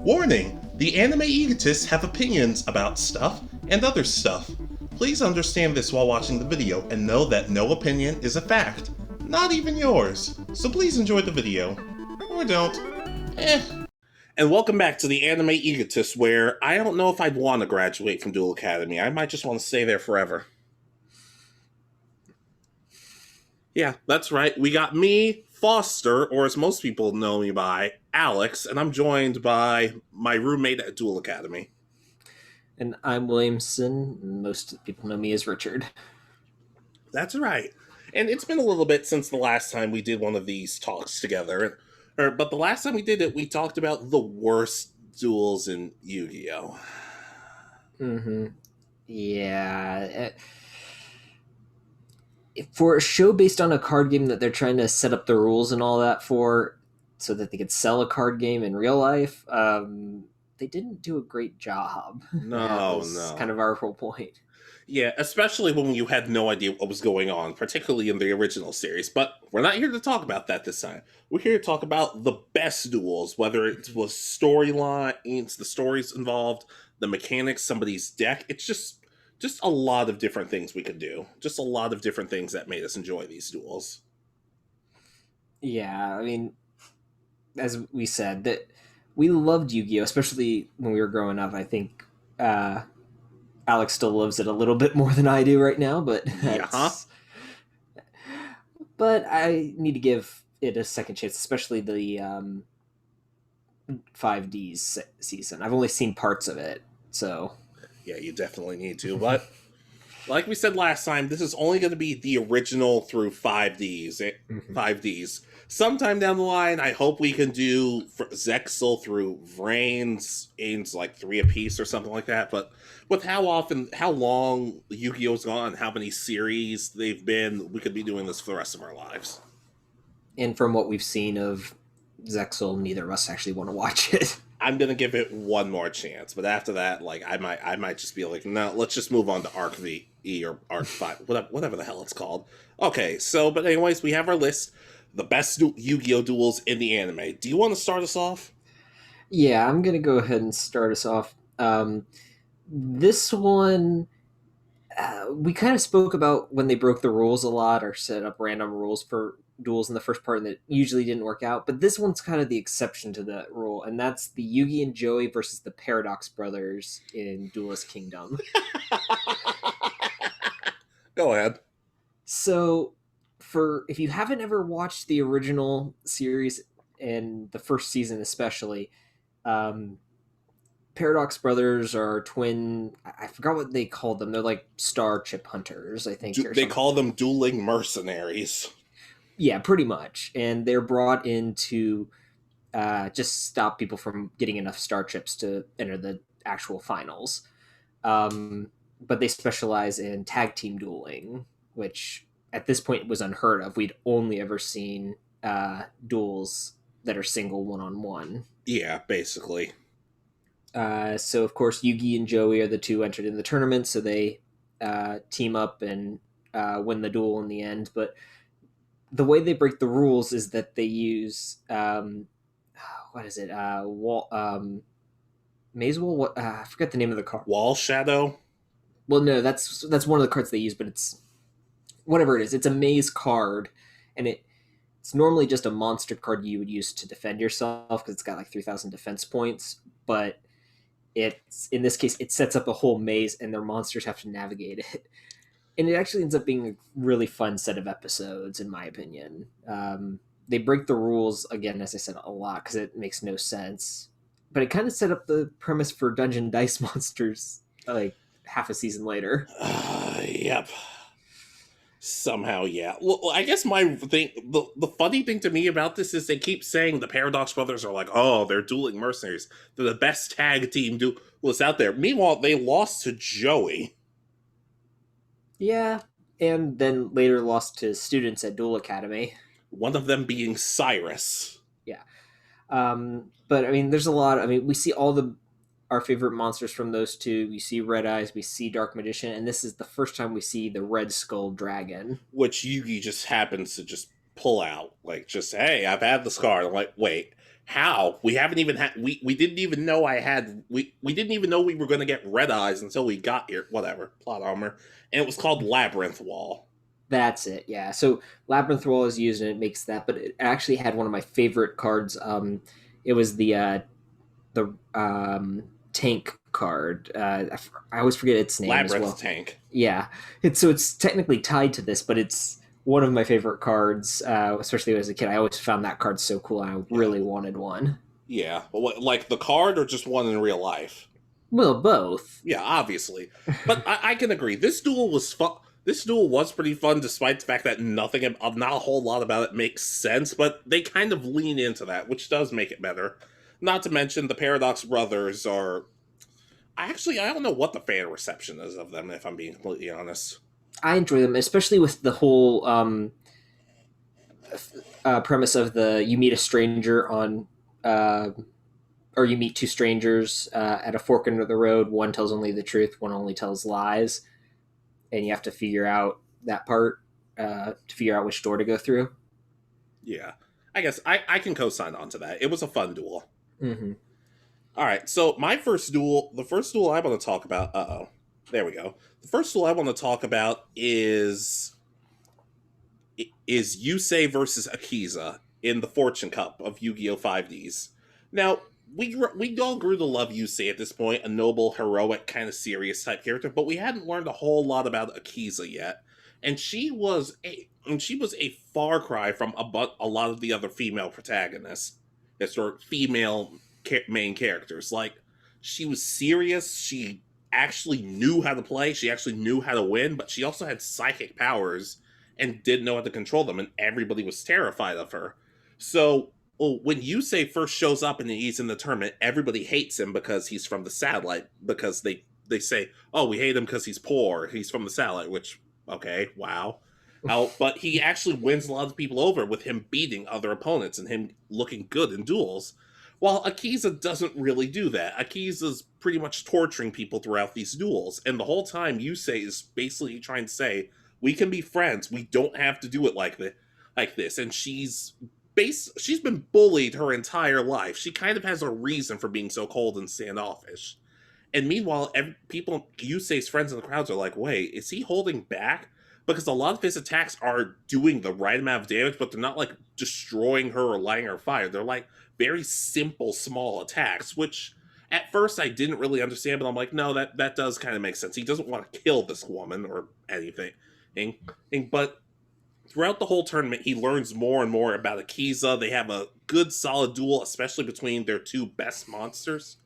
Warning! The Anime Egotists have opinions about stuff and other stuff. Please understand this while watching the video and know that no opinion is a fact. Not even yours. So please enjoy the video. Or don't. And welcome back to the Anime Egotists, where I don't know if I'd want to graduate from Duel Academy. I might just want to stay there forever. Yeah, that's right. We got me, Foster, or as most people know me by, Alex, and I'm joined by my roommate at Duel Academy. And I'm Williamson, and most people know me as Richard. That's right. And it's been a little bit since the last time we did one of these talks together. But the last time we did it, we talked about the worst duels in Yu-Gi-Oh! Mm-hmm. Yeah. For a show based on a card game that they're trying to set up the rules and all that for, so that they could sell a card game in real life, they didn't do a great job. No. Kind of our whole point. Yeah, especially when you had no idea what was going on, particularly in the original series. But we're not here to talk about that this time. We're here to talk about the best duels, whether it was storylines, the stories involved, the mechanics, somebody's deck. It's just a lot of different things we could do. Just a lot of different things that made us enjoy these duels. Yeah, I mean, as we said, that we loved Yu-Gi-Oh!, especially when we were growing up. I think Alex still loves it a little bit more than I do right now, but but I need to give it a second chance, especially the 5D's season. I've only seen parts of it, so yeah, you definitely need to. But like we said last time, this is only going to be the original through 5D's. 5D's. Sometime down the line, I hope we can do Zexal through Vrains, Ains like 3 apiece or something like that. But with how long Yu-Gi-Oh's gone, how many series they've been, we could be doing this for the rest of our lives. And from what we've seen of Zexal, neither of us actually want to watch it. I'm gonna give it one more chance, but after that, like I might just be like, no, let's just move on to Arc VE or Arc 5, whatever the hell it's called. Okay, so but anyways, we have our list, the best Yu-Gi-Oh duels in the anime. Do you want to start us off? Yeah, I'm gonna go ahead and start us off. This one, we kind of spoke about when they broke the rules a lot or set up random rules for duels in the first part that usually didn't work out, but this one's kind of the exception to that rule, and that's the Yugi and Joey versus the Paradox Brothers in Duelist Kingdom. Go ahead. So, if you haven't ever watched the original series and the first season especially, Paradox Brothers are twin. I forgot what they called them. They're like star chip hunters, I think. They call them dueling mercenaries. Yeah, pretty much. And they're brought in to just stop people from getting enough star chips to enter the actual finals. But they specialize in tag team dueling, which at this point was unheard of. We'd only ever seen duels that are single one-on-one. Yeah, basically. So, of course, Yugi and Joey are the two entered in the tournament, so they team up and win the duel in the end. But the way they break the rules is that they use what is it? Maze Wall. What? I forget the name of the card. Wall Shadow. Well, no, that's one of the cards they use, but it's whatever it is. It's a maze card, and it's normally just a monster card you would use to defend yourself because it's got like 3,000 defense points. But it's in this case, it sets up a whole maze, and their monsters have to navigate it. And it actually ends up being a really fun set of episodes, in my opinion. They break the rules, again, as I said, a lot, because it makes no sense. But it kind of set up the premise for Dungeon Dice Monsters, like, half a season later. Yep. Somehow, yeah. Well, I guess my thing, the funny thing to me about this is they keep saying the Paradox Brothers are like, oh, they're dueling mercenaries. They're the best tag team duelists out there. Meanwhile, they lost to Joey. Yeah, and then later lost to students at Duel Academy. One of them being Cyrus. Yeah. But, I mean, there's a lot. I mean, we see all our favorite monsters from those two. We see Red Eyes, we see Dark Magician, and this is the first time we see the Red Skull Dragon. Which Yugi just happens to just pull out. Like, just, hey, I've had this card. I'm like, wait, How? We haven't even had we didn't even know we didn't even know we were gonna get red eyes until we got here. Whatever. Plot armor. And it was called Labyrinth Wall. That's it, yeah. So Labyrinth Wall is used and it makes that, but it actually had one of my favorite cards. It was the tank card. I always forget its name as Labyrinth well. Tank. Yeah, it's technically tied to this, but it's one of my favorite cards. Especially as a kid, I always found that card so cool, and I really wanted one. Yeah. Like the card or just one in real life? Well, both. Yeah, obviously. But I can agree. This duel was fun. This duel was pretty fun, despite the fact that not a whole lot about it makes sense. But they kind of lean into that, which does make it better. Not to mention the Paradox Brothers are. I don't know what the fan reception is of them, if I'm being completely honest. I enjoy them, especially with the whole premise of the you meet a stranger on. Or you meet two strangers at a fork in the road. One tells only the truth, one only tells lies, and you have to figure out that part to figure out which door to go through. Yeah, I guess I can co-sign on to that. It was a fun duel. Mm-hmm. All right, so the first duel I want to talk about. There we go. The first duel I want to talk about is Yusei versus Akiza in the Fortune Cup of Yu-Gi-Oh! 5Ds. Now, we all grew to love Yusei at this point, a noble, heroic, kind of serious type character, but we hadn't learned a whole lot about Akiza yet, and she was a far cry from a lot of the other female protagonists, or female main characters. Like, she was serious. She actually knew how to play. She actually knew how to win, but she also had psychic powers and didn't know how to control them, and everybody was terrified of her. So when Yusei first shows up and he's in the tournament, everybody hates him because he's from the satellite, because they say, oh, we hate him because he's poor, he's from the satellite, which, okay, wow. But he actually wins a lot of people over with him beating other opponents and him looking good in duels. While Akiza doesn't really do that. Akiza's pretty much torturing people throughout these duels, and the whole time Yusei is basically trying to say, we can be friends, we don't have to do it like this. And she's been bullied her entire life. She kind of has a reason for being so cold and standoffish. And meanwhile, Yusei's friends in the crowds are like, wait, is he holding back? Because a lot of his attacks are doing the right amount of damage, but they're not like destroying her or lighting her fire. They're like very simple, small attacks, which at first I didn't really understand, but I'm like, no, that does kind of make sense. He doesn't want to kill this woman or anything. But throughout the whole tournament, he learns more and more about Akiza. They have a good, solid duel, especially between their two best monsters.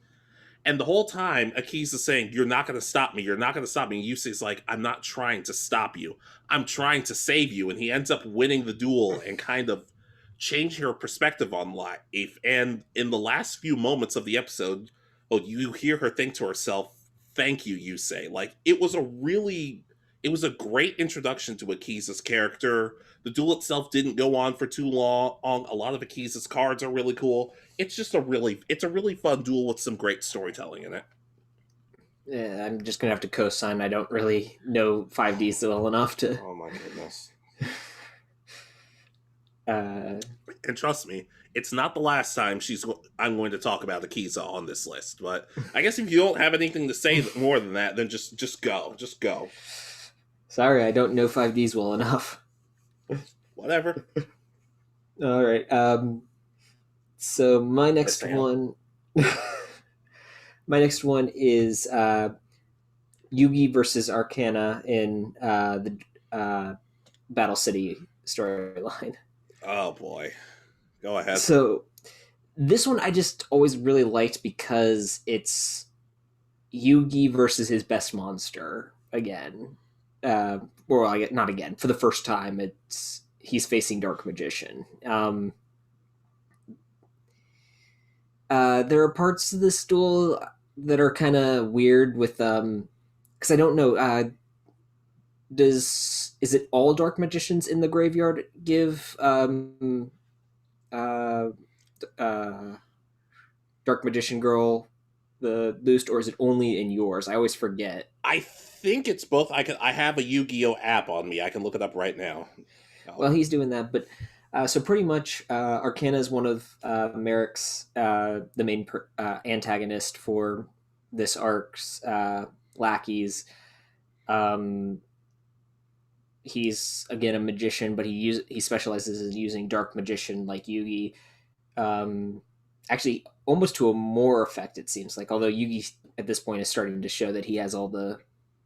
And the whole time, Akiza's saying, you're not going to stop me. You're not going to stop me. And Yusei's like, I'm not trying to stop you. I'm trying to save you. And he ends up winning the duel and kind of changing her perspective on life. And in the last few moments of the episode, you hear her think to herself, thank you, Yusei. Like, it was a great introduction to Akiza's character. The duel itself didn't go on for too long. A lot of Akiza's cards are really cool. It's a really fun duel with some great storytelling in it. Yeah, I'm just gonna have to co-sign. I don't really know 5Ds well enough to. Oh my goodness. And trust me, it's not the last time I'm going to talk about Akiza on this list. But I guess if you don't have anything to say more than that, then just go. Sorry, I don't know 5Ds well enough. Whatever. All right. So my next one is Yugi versus Arkana in the Battle City storyline. Oh boy. Go ahead. So this one I just always really liked because it's Yugi versus his best monster again. Not again. For the first time, he's facing Dark Magician. There are parts of this duel that are kind of weird with because I don't know. Is it all Dark Magicians in the graveyard give Dark Magician Girl the boost, or is it only in yours? I always forget. I think it's both. I have a Yu-Gi-Oh app on me. I can look it up right now. Well, he's doing that, but So pretty much, Arkana is one of Marik's the main antagonist for this arc's lackeys. Um, he's again a magician, but he specializes in using dark magician like Yugi. Actually, almost to a more effect, it seems like. Although Yugi at this point is starting to show that he has all the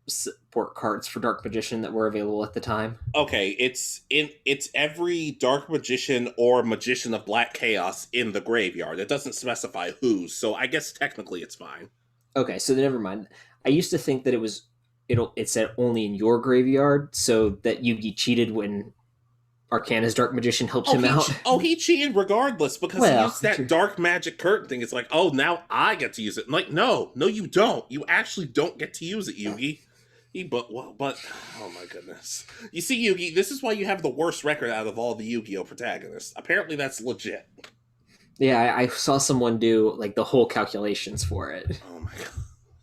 support cards for dark magician that were available at the time. Okay, it's every dark magician or magician of black chaos in the graveyard. It doesn't specify whose, so I guess technically it's fine. Okay, so never mind. I used to think that it said only in your graveyard, so that Yugi cheated when Arkana's dark magician helps him out. He cheated regardless because he used that dark magic curtain thing. It's like, oh, now I get to use it. I'm like, no, you don't. You actually don't get to use it, Yugi. But oh my goodness. You see, Yugi, this is why you have the worst record out of all the Yu-Gi-Oh protagonists. Apparently that's legit. Yeah, I saw someone do like the whole calculations for it. Oh my god.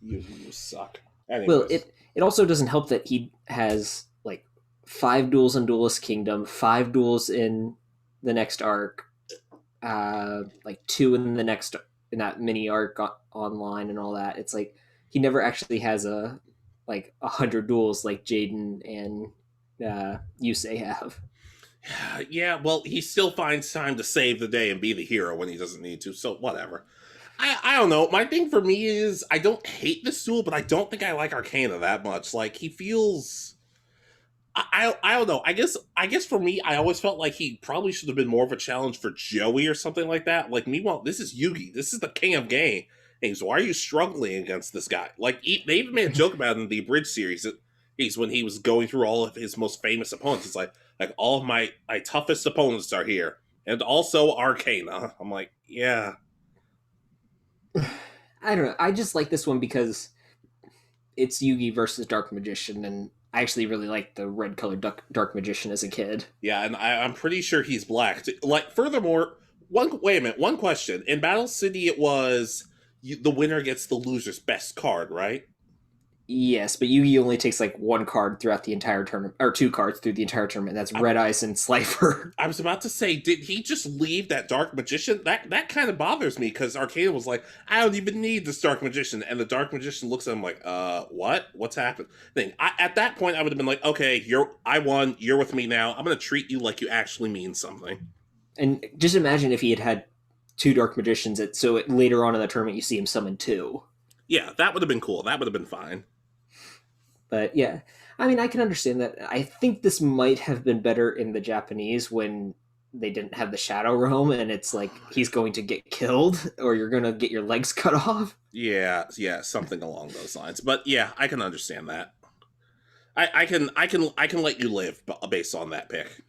You suck. Anyways. Well, it also doesn't help that he has like 5 duels in Duelist Kingdom, 5 duels in the next arc, like 2 in that mini arc online and all that. It's like he never actually has a 100 duels like Jaden and Yusei have. Yeah, well, he still finds time to save the day and be the hero when he doesn't need to, so whatever. I don't know. My thing for me is I don't hate this duel, but I don't think I like Arkana that much. Like, he feels... I don't know. I guess for me, I always felt like he probably should have been more of a challenge for Joey or something like that. Like, meanwhile, this is Yugi. This is the king of game. And why are you struggling against this guy? Like, they even made a joke about it in the Abridged series. When he was going through all of his most famous opponents. It's like all of my toughest opponents are here. And also Arkana. I'm like, yeah. I don't know. I just like this one because it's Yugi versus Dark Magician, and I actually really liked the red colored Dark Magician as a kid. Yeah, and I'm pretty sure he's black. Like, furthermore, wait a minute, one question. In Battle City, it was the winner gets the loser's best card, right? Yes, but Yugi only takes like 1 card throughout the entire tournament, or 2 cards through the entire tournament. That's Red Ice and Slifer. I was about to say, did he just leave that Dark Magician? That kind of bothers me, because Arkana was like, I don't even need this Dark Magician, and the Dark Magician looks at him like, what? What's happened? At that point, I would have been like, okay, I won, you're with me now, I'm going to treat you like you actually mean something. And just imagine if he had 2 Dark Magicians, later on in the tournament you see him summon 2. Yeah, that would have been cool. That would have been fine. But yeah, I mean, I can understand that. I think this might have been better in the Japanese when they didn't have the Shadow Realm, and it's like he's going to get killed or you're going to get your legs cut off. Yeah, something along those lines. But yeah, I can understand that. I can let you live based on that pick.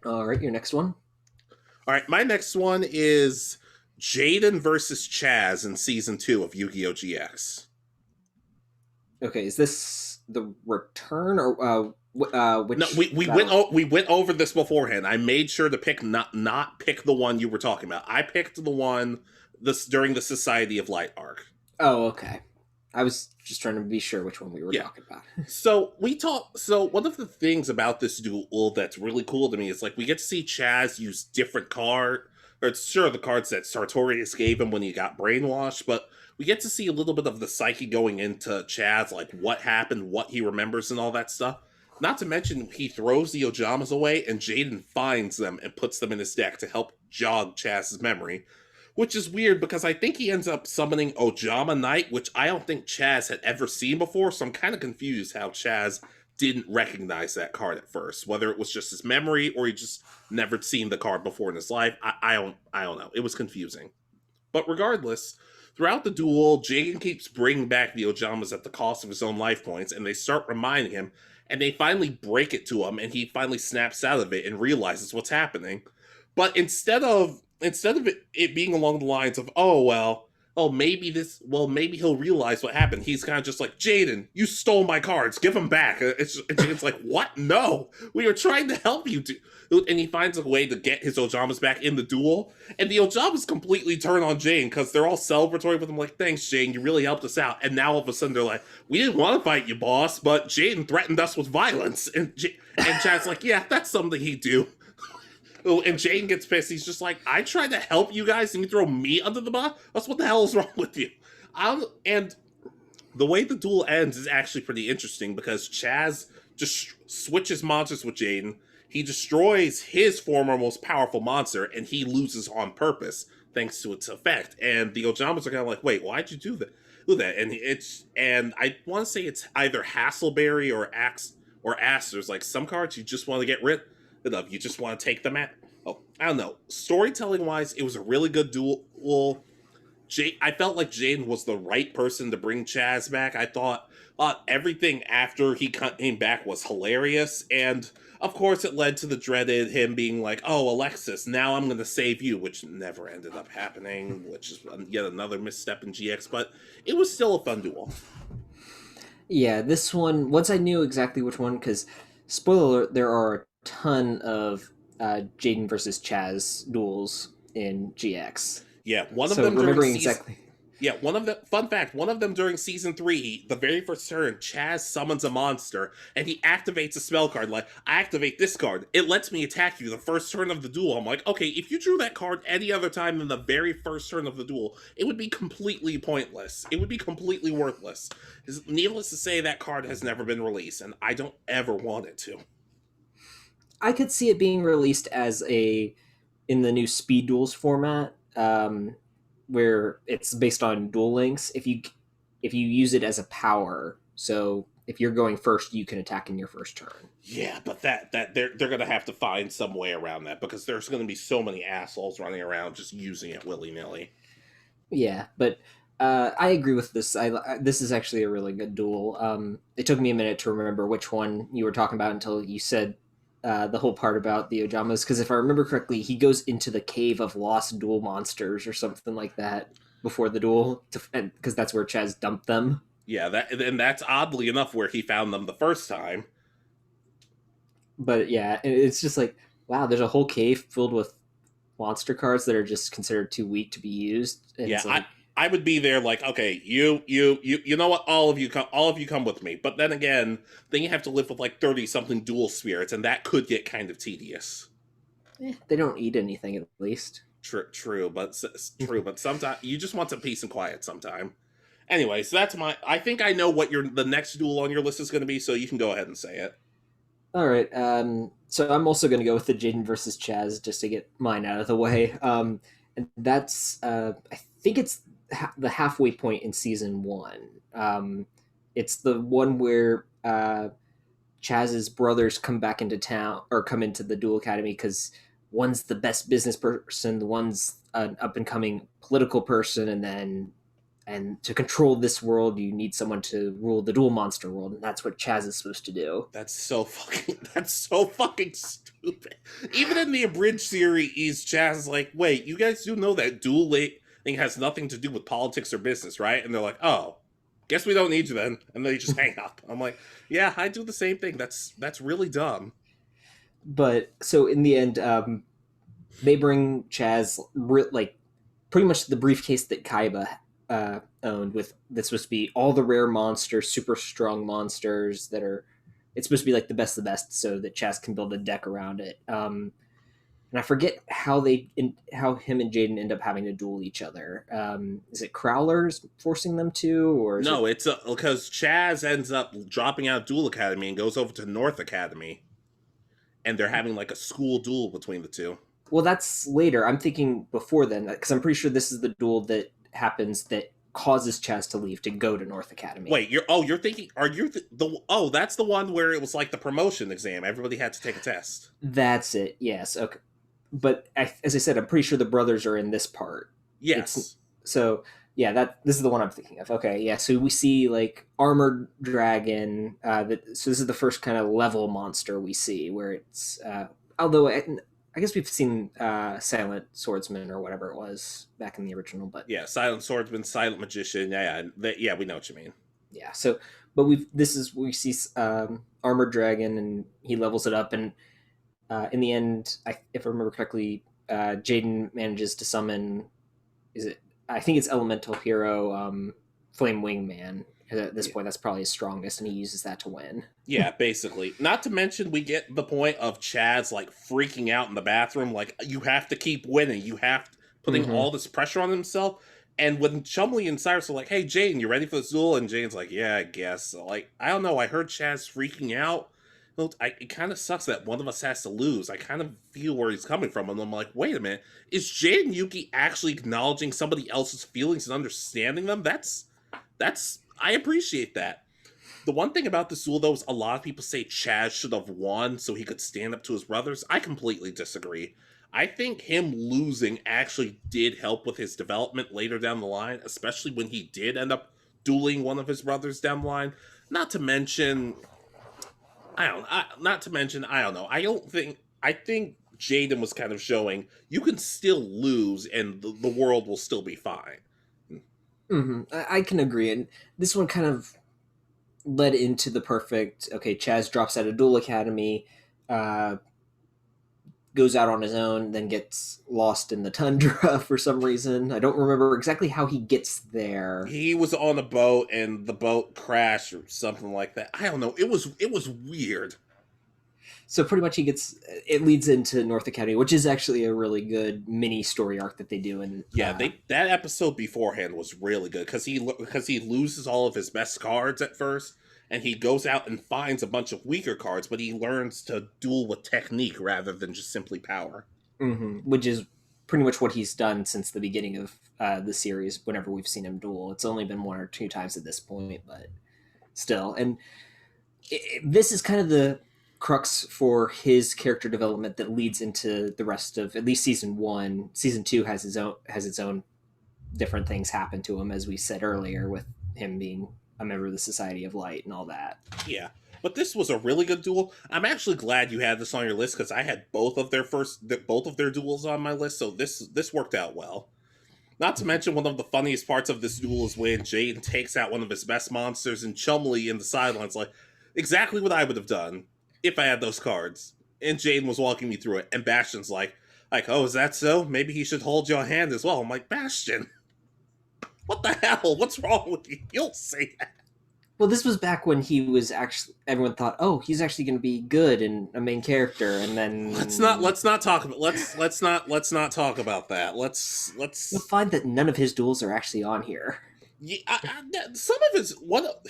All right, your next one. All right, my next one is Jaden versus Chazz in season 2 of Yu-Gi-Oh! GX. Okay, is this the return or which? No, we went over this beforehand. I made sure to pick not pick the one you were talking about. I picked the one during the Society of Light arc. Oh, okay. I was just trying to be sure which one we were talking about. So one of the things about this duel that's really cool to me is like we get to see Chazz use different the cards that Sartorius gave him when he got brainwashed, but we get to see a little bit of the psyche going into Chazz, like what happened, what he remembers, and all that stuff. Not to mention, he throws the Ojamas away, and Jaden finds them and puts them in his deck to help jog Chazz's memory. Which is weird, because I think he ends up summoning Ojama Knight, which I don't think Chazz had ever seen before, so I'm kind of confused how Chazz didn't recognize that card at first. Whether it was just his memory, or he just never seen the card before in his life, I don't know. It was confusing. But regardless, throughout the duel, Jaden keeps bringing back the Ojamas at the cost of his own life points, and they start reminding him, and they finally break it to him, and he finally snaps out of it and realizes what's happening. But instead of it being along the lines of, maybe he'll realize what happened, he's kind of just like, Jaden, you stole my cards, give them back. It's like, what? No, we were trying to help you. And he finds a way to get his Ojamas back in the duel, and the Ojamas completely turn on Jaden because they're all celebratory with him, like, thanks, Jaden, you really helped us out. And now all of a sudden they're like, we didn't want to fight you, boss, but Jaden threatened us with violence. And Chad's like, yeah, that's something he'd do. Oh, and Jaden gets pissed. He's just like, I tried to help you guys and you throw me under the bus? That's what the hell is wrong with you? And the way the duel ends is actually pretty interesting because Chazz just switches monsters with Jaden. He destroys his former most powerful monster and he loses on purpose thanks to its effect. And the Ojamas are kind of like, wait, why'd you do that? And I want to say it's either Hasselberry or Axe. There's like some cards you just want to get rid of. You just want to take them at. Oh, I don't know. Storytelling wise, it was a really good duel. I felt like Jaden was the right person to bring Chazz back. I thought everything after he came back was hilarious. And of course, it led to the dreaded him being like, oh, Alexis, now I'm going to save you, which never ended up happening, which is yet another misstep in GX. But it was still a fun duel. Yeah, this one, once I knew exactly which one, because, spoiler alert, there are a ton of Jaden versus Chazz duels in GX. Yeah, one of them remembering exactly. Yeah, fun fact, one of them during season 3, the very first turn, Chazz summons a monster and he activates a spell card. Like, I activate this card. It lets me attack you the first turn of the duel. I'm like, okay, if you drew that card any other time than the very first turn of the duel, it would be completely pointless. It would be completely worthless. Needless to say, that card has never been released, and I don't ever want it to. I could see it being released as in the new Speed Duels format. Where it's based on duel links. If you use it as a power, so if you're going first, you can attack in your first turn. Yeah, but that they're gonna have to find some way around that because there's gonna be so many assholes running around just using it willy nilly. Yeah, but I agree with this. This is actually a really good duel. It took me a minute to remember which one you were talking about until you said the whole part about the Ojamas, because if I remember correctly, he goes into the cave of lost duel monsters or something like that before the duel, because that's where Chazz dumped them. Yeah, that's oddly enough where he found them the first time. But yeah, it's just like, wow, there's a whole cave filled with monster cards that are just considered too weak to be used. And yeah, like, I would be there like, okay, you know what, all of you come with me. But then again, then you have to live with like 30-something dual spirits, and that could get kind of tedious. They don't eat anything, at least. True, but sometimes you just want some peace and quiet sometime. Anyway, so that's I think I know what the next duel on your list is going to be, so you can go ahead and say it. All right. So I'm also going to go with the Jaden versus Chazz just to get mine out of the way. And that's I think it's the halfway point in season 1. It's the one where Chazz's brothers come back into town or come into the Duel Academy because one's the best business person, the one's an up and coming political person, and to control this world, you need someone to rule the duel monster world, and that's what Chazz is supposed to do. That's so fucking stupid. Even in the abridged series, Chazz is like, wait, you guys do know that duel thing has nothing to do with politics or business, right? And they're like, oh, guess we don't need you then. And they just hang up. I'm like, yeah, I do the same thing. That's really dumb. But so in the end, they bring Chazz like pretty much the briefcase that Kaiba owned, with that's supposed to be all the rare monsters, super strong monsters that are. It's supposed to be like the best of the best, so that Chazz can build a deck around it. And I forget how him and Jaden end up having to duel each other. Is it Crowlers forcing them to, or no? It's because Chazz ends up dropping out of Duel Academy and goes over to North Academy, and they're having like a school duel between the two. Well, that's later. I'm thinking before then, because I'm pretty sure this is the duel that happens that causes Chazz to leave to go to North Academy. Wait, you're thinking? Are you that's the one where it was like the promotion exam. Everybody had to take a test. That's it. Yes. Okay. But as I said, I'm pretty sure the brothers are in this part. Yes. So yeah, this is the one I'm thinking of. Okay. Yeah. So we see like armored dragon. So this is the first kind of level monster we see, where it's although I guess we've seen Silent Swordsman or whatever it was back in the original, but yeah, Silent Swordsman, Silent Magician, yeah, we know what you mean. Yeah, so but we see Armored Dragon, and he levels it up, and in the end, if I remember correctly, Jaden manages to summon. I think it's Elemental Hero, Flame Wing Man, At this point, that's probably his strongest, and he uses that to win. Yeah, basically. Not to mention, we get the point of Chazz like freaking out in the bathroom, like you have to keep winning. You have putting all this pressure on himself. And when Chumley and Cyrus are like, "Hey, Jaden, you ready for this duel?" and Jaden's like, "Yeah, I guess." So, like, I don't know. I heard Chazz freaking out. It kind of sucks that one of us has to lose. I kind of feel where he's coming from, and I'm like, wait a minute, is Jaden Yuki actually acknowledging somebody else's feelings and understanding them? That's I appreciate that. The one thing about this duel, though, is a lot of people say Chazz should have won so he could stand up to his brothers. I completely disagree. I think him losing actually did help with his development later down the line, especially when he did end up dueling one of his brothers down the line. Not to mention, I don't know. I think Jaden was kind of showing you can still lose and the world will still be fine. I can agree, and this one kind of led into the perfect. Okay, Chazz drops out of Duel Academy, goes out on his own, then gets lost in the tundra for some reason. I don't remember exactly how he gets there. He was on a boat and the boat crashed or something like that. I don't know. It was weird. So pretty much it leads into North Academy, which is actually a really good mini story arc that they do. And that episode beforehand was really good because he loses all of his best cards at first, and he goes out and finds a bunch of weaker cards, but he learns to duel with technique rather than just simply power. Which is pretty much what he's done since the beginning of the series. Whenever we've seen him duel, it's only been 1 or 2 times at this point, but still. And this is kind of the crux for his character development that leads into the rest of at least season 1. Season 2 has its own different things happen to him, as we said earlier, with him being a member of the Society of Light and all that. Yeah, but this was a really good duel. I'm actually glad you had this on your list because I had both of their duels on my list, so this worked out well. Not to mention, one of the funniest parts of this duel is when Jaden takes out one of his best monsters and Chumley in the sidelines like, exactly what I would have done if I had those cards. And Jaden was walking me through it, and Bastion's like, oh, is that so? Maybe he should hold your hand as well. I'm like, Bastion, what the hell? What's wrong with you? You'll say that. Well, this was back when he was actually. Everyone thought, "Oh, he's actually going to be good and a main character," and then let's not talk about that. You'll find that none of his duels are actually on here. Yeah, some of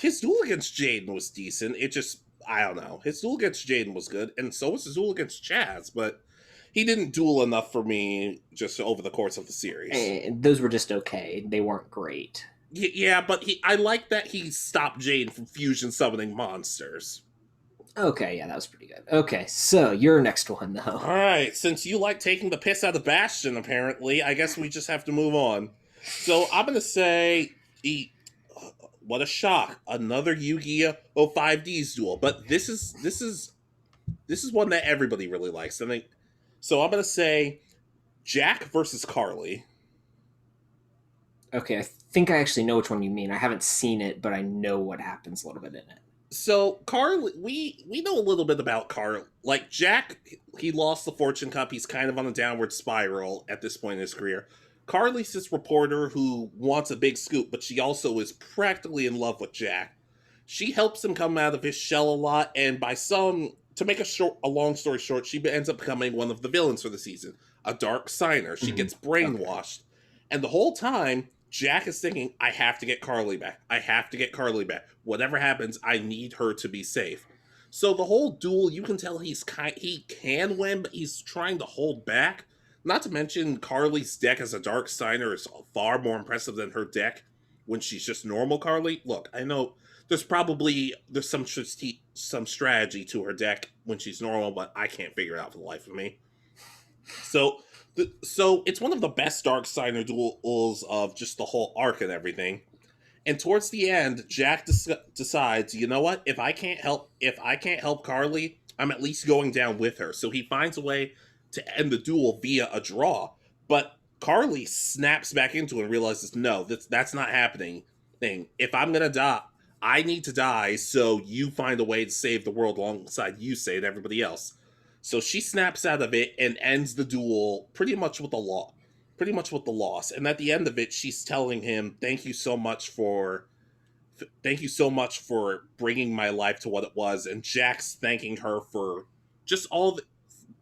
his duel against Jaden was decent. It just, I don't know. His duel against Jaden was good, and so was his duel against Chazz, but he didn't duel enough for me just over the course of the series. And those were just okay. They weren't great. Yeah, but I like that he stopped Jaden from fusion summoning monsters. Okay, yeah, that was pretty good. Okay, so your next one, though. Alright, since you like taking the piss out of Bastion, apparently, I guess we just have to move on. So I'm gonna say, what a shock. Another Yugioh 5D's duel. But this is one that everybody really likes. So I'm gonna say Jack versus Carly. Okay, I think I actually know which one you mean. I haven't seen it, but I know what happens a little bit in it. So Carly, we know a little bit about Carly. Like Jack, he lost the Fortune Cup. He's kind of on a downward spiral at this point in his career. Carly's this reporter who wants a big scoop, but she also is practically in love with Jack. She helps him come out of his shell a lot, and to make a long story short, she ends up becoming one of the villains for the season. A dark signer. She gets brainwashed. Okay. And the whole time, Jack is thinking, I have to get Carly back. I have to get Carly back. Whatever happens, I need her to be safe. So the whole duel, you can tell he can win, but he's trying to hold back. Not to mention, Carly's deck as a Dark Signer is far more impressive than her deck when she's just normal Carly. Look, I know there's some strategy to her deck when she's normal, but I can't figure it out for the life of me. So it's one of the best Dark Signer duels of just the whole arc and everything. And towards the end, Jack decides, you know what? If I can't help Carly, I'm at least going down with her. So he finds a way to end the duel via a draw. But Carly snaps back into it and realizes, no, that's not happening. If I'm gonna die, I need to die. So you find a way to save the world alongside Yusei and everybody else. So she snaps out of it and ends the duel pretty much with the loss. And at the end of it, she's telling him, "Thank you so much for thank you so much for bringing my life to what it was, and Jack's thanking her for just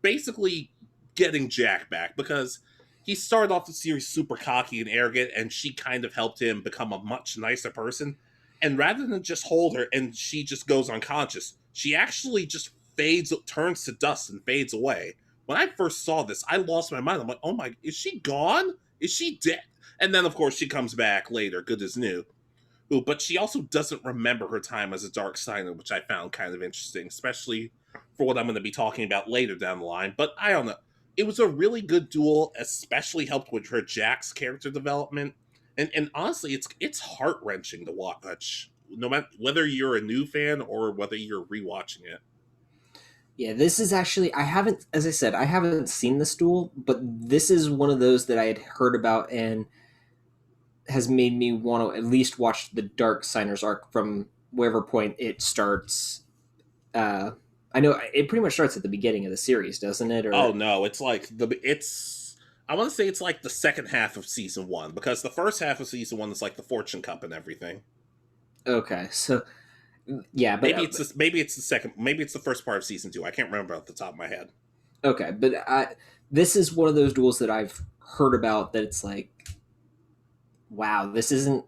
basically getting Jack back, because he started off the series super cocky and arrogant, and she kind of helped him become a much nicer person. And rather than just hold her and she just goes unconscious, she actually just turns to dust and fades away. When I first saw this, I lost my mind. I'm like, oh my, is she gone? Is she dead? And then, of course, she comes back later, good as new. Ooh, but she also doesn't remember her time as a Dark Signer, which I found kind of interesting, especially for what I'm going to be talking about later down the line. But I don't know. It was a really good duel, especially helped with her Jack's character development. And honestly, it's heart wrenching to watch, no matter whether you're a new fan or whether you're rewatching it. Yeah, this is actually, I haven't, as I said, I haven't seen this duel, but this is one of those that I had heard about and has made me want to at least watch the Dark Signers arc from wherever point it starts. I know it pretty much starts at the beginning of the series, doesn't it? Or Oh no, it's like I want to say it's like the second half of season 1, because the first half of season 1 is like the Fortune Cup and everything. okay, so yeah, but maybe it's the second, maybe it's the first part of season 2. I can't remember off the top of my head. okay, but this is one of those duels that I've heard about that it's like, wow, this isn't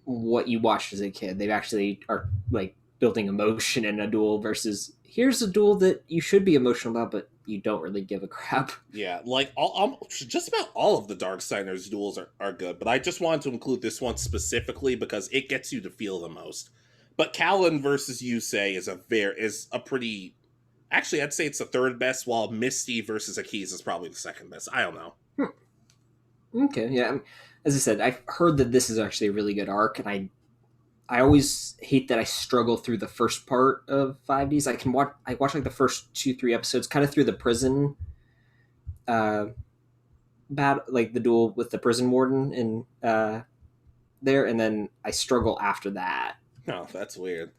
what you watched as a kid. They actually are like building emotion in a duel versus here's a duel that you should be emotional about, but you don't really give a crap. Yeah, like just about all of the Dark Signers duels are good, but I just wanted to include this one specifically because it gets you to feel the most. But Kalin versus Yusei is a pretty, actually I'd say it's the third best, while Misty versus Akiza is probably the second best. I don't know. Okay, yeah. As I said, I've heard that this is actually a really good arc, and I always hate that I struggle through the first part of 5D's. I watch like the first 2-3 episodes, kind of through the prison, like the duel with the prison warden and there, and then I struggle after that. Oh, that's weird.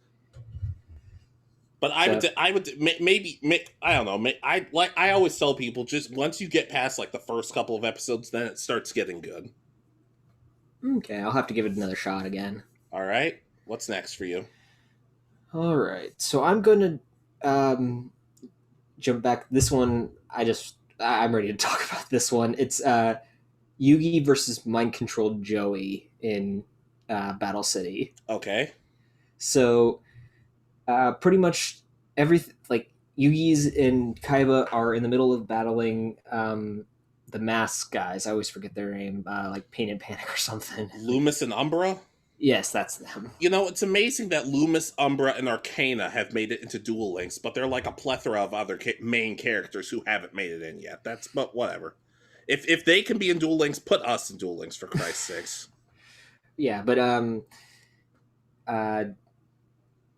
But I would maybe I don't know. I always tell people, just once you get past like the first couple of episodes, then it starts getting good. Okay, I'll have to give it another shot again. All right, what's next for you? All right, so I'm going to jump back. This one, I'm ready to talk about this one. It's Yugi versus mind controlled Joey in Battle City. Okay. So pretty much everything, like Yugi's and Kaiba are in the middle of battling the mask guys. I always forget their name, like Pain and Panic or something. Loomis and Umbra? Yes, that's them. You know, it's amazing that Loomis, Umbra, and Arkana have made it into Duel Links, but they're like a plethora of other main characters who haven't made it in yet. But whatever. If they can be in Duel Links, put us in Duel Links, for Christ's sakes. Yeah, but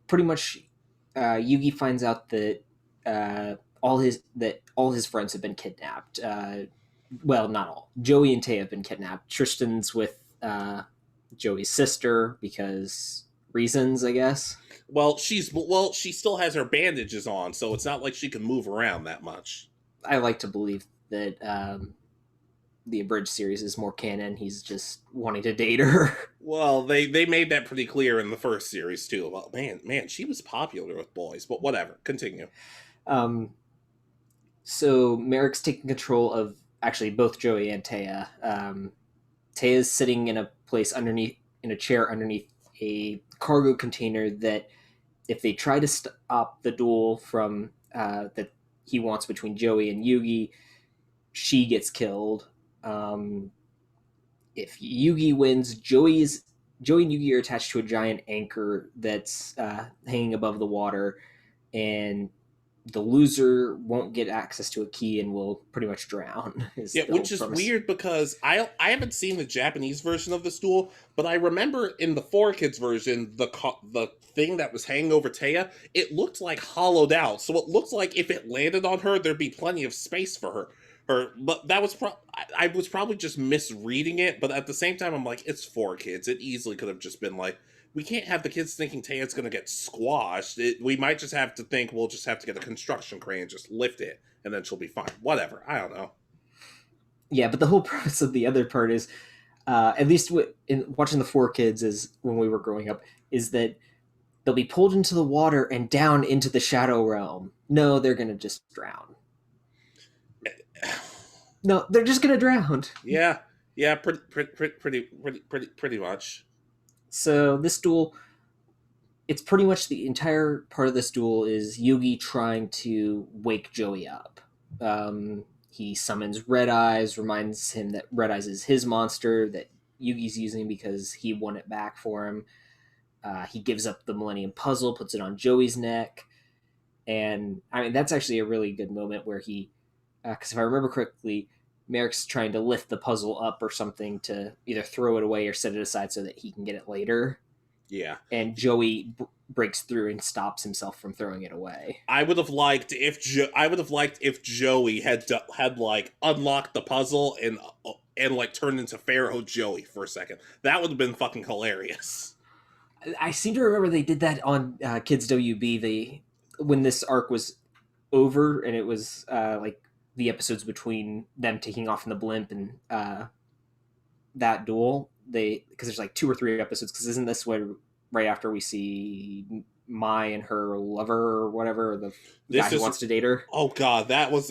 pretty much Yugi finds out that all his friends have been kidnapped. Well, not all. Joey and Tay have been kidnapped. Tristan's with Joey's sister because reasons, I guess. Well, she still has her bandages on, so it's not like she can move around that much. I like to believe that the abridged series is more canon. He's just wanting to date her. Well, they made that pretty clear in the first series too. Well, man, she was popular with boys, but whatever. Continue. So Marik's taking control of actually both Joey and Taya. Taya's sitting in a chair underneath a cargo container that if they try to stop the duel from that he wants between Joey and Yugi, she gets killed. If Yugi wins, Joey and Yugi are attached to a giant anchor that's hanging above the water, and the loser won't get access to a key and will pretty much drown. Which is weird because I haven't seen the Japanese version of this duel, but I remember in the 4Kids version, the thing that was hanging over Taya, it looked like hollowed out. So it looked like if it landed on her, there'd be plenty of space for her. But that was I was probably just misreading it. But at the same time, I'm like, it's 4Kids. It easily could have just been like, we can't have the kids thinking Taya's going to get squashed. We might just have to think we'll just have to get a construction crane and just lift it, and then she'll be fine. Whatever. I don't know. Yeah, but the whole premise of the other part is at least in watching the Four Kids as when we were growing up, is that they'll be pulled into the water and down into the shadow realm. No, they're gonna just drown. No, they're just gonna drown. Yeah, yeah, pretty much. So this duel, it's pretty much the entire part of this duel is Yugi trying to wake Joey up. He summons Red Eyes, reminds him that Red Eyes is his monster that Yugi's using because he won it back for him. He gives up the Millennium Puzzle, puts it on Joey's neck, and I mean that's actually a really good moment where he, because if I remember correctly, Marik's trying to lift the puzzle up or something to either throw it away or set it aside so that he can get it later. Yeah. And Joey breaks through and stops himself from throwing it away. I would have liked if Joey had like unlocked the puzzle and like turned into Pharaoh Joey for a second. That would have been fucking hilarious. I seem to remember they did that on Kids WB. When this arc was over and it was like the episodes between them taking off in the blimp and that duel, because there's like 2 or 3 episodes, because isn't this where right after we see Mai and her lover or whatever, or the guy who wants to date her? Oh god, that was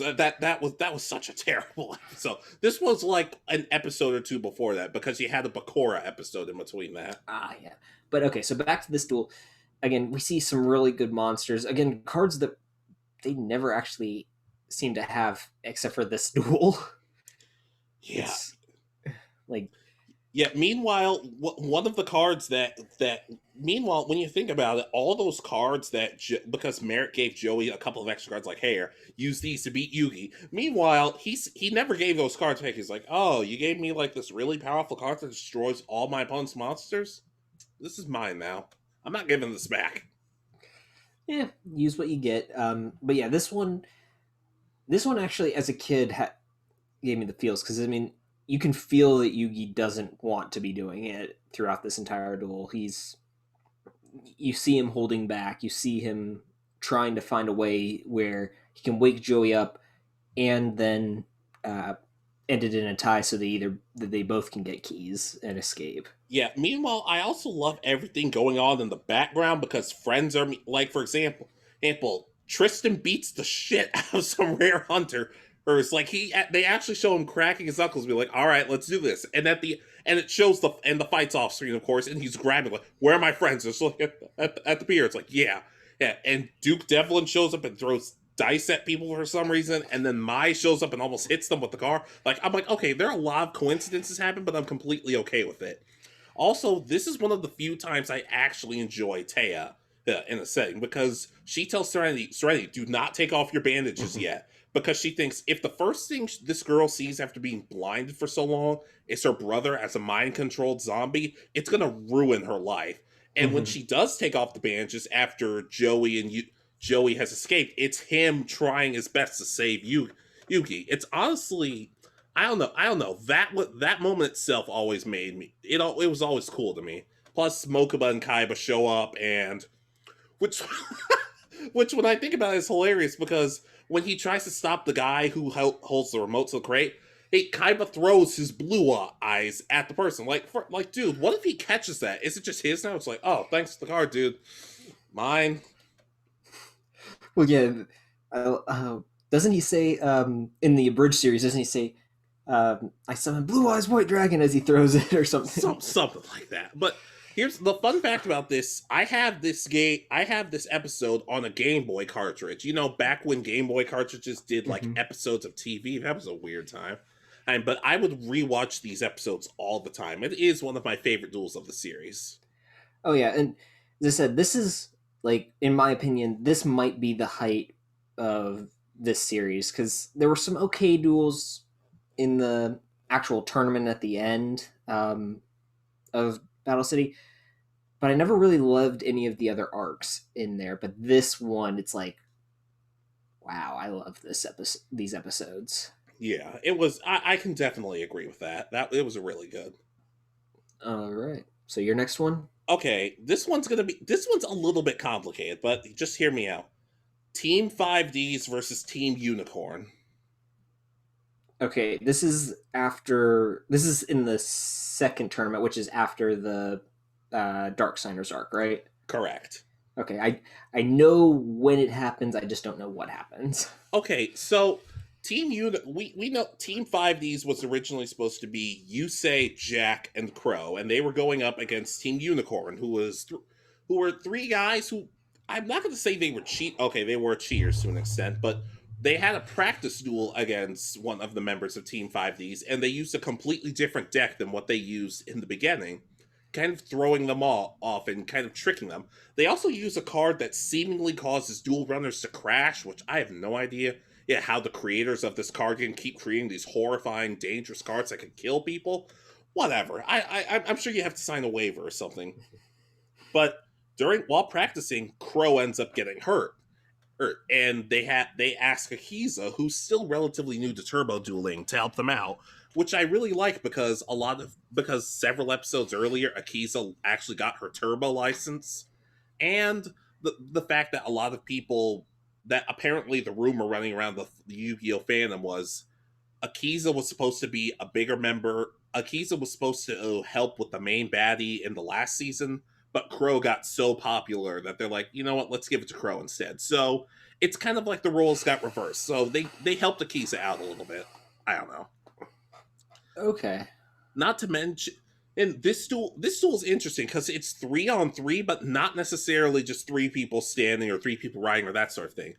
such a terrible episode. This was like an episode or 2 before that, because you had a Bakura episode in between that. Yeah. But okay, so back to this duel. Again, we see some really good monsters. Again, cards that they never actually seem to have except for this duel. Yeah. It's, like, yeah, meanwhile, one of the cards meanwhile, when you think about it, all those cards because Marik gave Joey a couple of extra cards, like, hey, use these to beat Yugi. Meanwhile, he never gave those cards back. He's like, oh, you gave me like this really powerful card that destroys all my opponent's monsters? This is mine now. I'm not giving this back. Yeah, use what you get. But yeah, this one actually, as a kid, gave me the feels, because I mean, you can feel that Yugi doesn't want to be doing it throughout this entire duel. You see him holding back. You see him trying to find a way where he can wake Joey up and then end it in a tie so that they both can get keys and escape. Yeah, meanwhile, I also love everything going on in the background, because friends are, like, for example, Tristan beats the shit out of some rare hunter. Or it's like they actually show him cracking his knuckles and be like, all right, let's do this. And it shows the fight's off screen, of course, and he's grabbing, like, where are my friends? Just look at the pier. It's like, yeah. And Duke Devlin shows up and throws dice at people for some reason, and then Mai shows up and almost hits them with the car. Like, I'm like, okay, there are a lot of coincidences happen, but I'm completely okay with it. Also, this is one of the few times I actually enjoy Taya in a setting, because she tells Serenity, do not take off your bandages yet. Because she thinks if the first thing this girl sees after being blinded for so long is her brother as a mind-controlled zombie, it's going to ruin her life. And when she does take off the bandages after Joey has escaped, it's him trying his best to save Yugi. It's honestly, I don't know. That moment itself always made me. It was always cool to me. Plus, Mokuba and Kaiba show up, and which when I think about it is hilarious, because when he tries to stop the guy who holds the remote to the crate, Kaiba throws his blue eyes at the person. Like, dude, what if he catches that? Is it just his now? It's like, oh, thanks for the card, dude. Mine. Well, yeah. Doesn't he say in the abridged series? Doesn't he say, "I summon Blue Eyes White Dragon" as he throws it, or something? Something like that. But here's the fun fact about this. I have this episode on a Game Boy cartridge. You know, back when Game Boy cartridges did like episodes of TV. That was a weird time. But I would rewatch these episodes all the time. It is one of my favorite duels of the series. Oh yeah, and as I said, this is, like, in my opinion, this might be the height of this series, because there were some okay duels in the actual tournament at the end of Battle City, but I never really loved any of the other arcs in there. But this one, it's like, wow, I love these episodes. Yeah, it was. I can definitely agree with that. It was really good. All right, so your next one. Okay, this one's a little bit complicated, but just hear me out. Team 5D's versus Team Unicorn. Okay, this is after. This is in the second tournament, which is after the Darksiders arc, right? Correct. Okay, I know when it happens. I just don't know what happens. Okay, so we know Team 5Ds was originally supposed to be Yusei, Jack, and Crow, and they were going up against Team Unicorn, who were three guys who I'm not going to say they were cheat. Okay, they were cheaters to an extent, but they had a practice duel against one of the members of Team 5Ds, and they used a completely different deck than what they used in the beginning, kind of throwing them all off and kind of tricking them. They also use a card that seemingly causes dual runners to crash, which I have no idea how the creators of this card can keep creating these horrifying, dangerous cards that can kill people. Whatever. I'm sure you have to sign a waiver or something. But while practicing, Crow ends up getting hurt. And they ask Akiza, who's still relatively new to turbo dueling, to help them out, which I really like because several episodes earlier, Akiza actually got her turbo license, and the fact that a lot of people that apparently the rumor running around the Yu-Gi-Oh fandom was Akiza was supposed to be a bigger member. Akiza was supposed to help with the main baddie in the last season, but Crow got so popular that they're like, you know what, let's give it to Crow instead. So it's kind of like the roles got reversed. So they helped Akiza out a little bit. I don't know. Okay. Not to mention, and this duel is interesting because it's 3-on-3, but not necessarily just three people standing or three people riding or that sort of thing.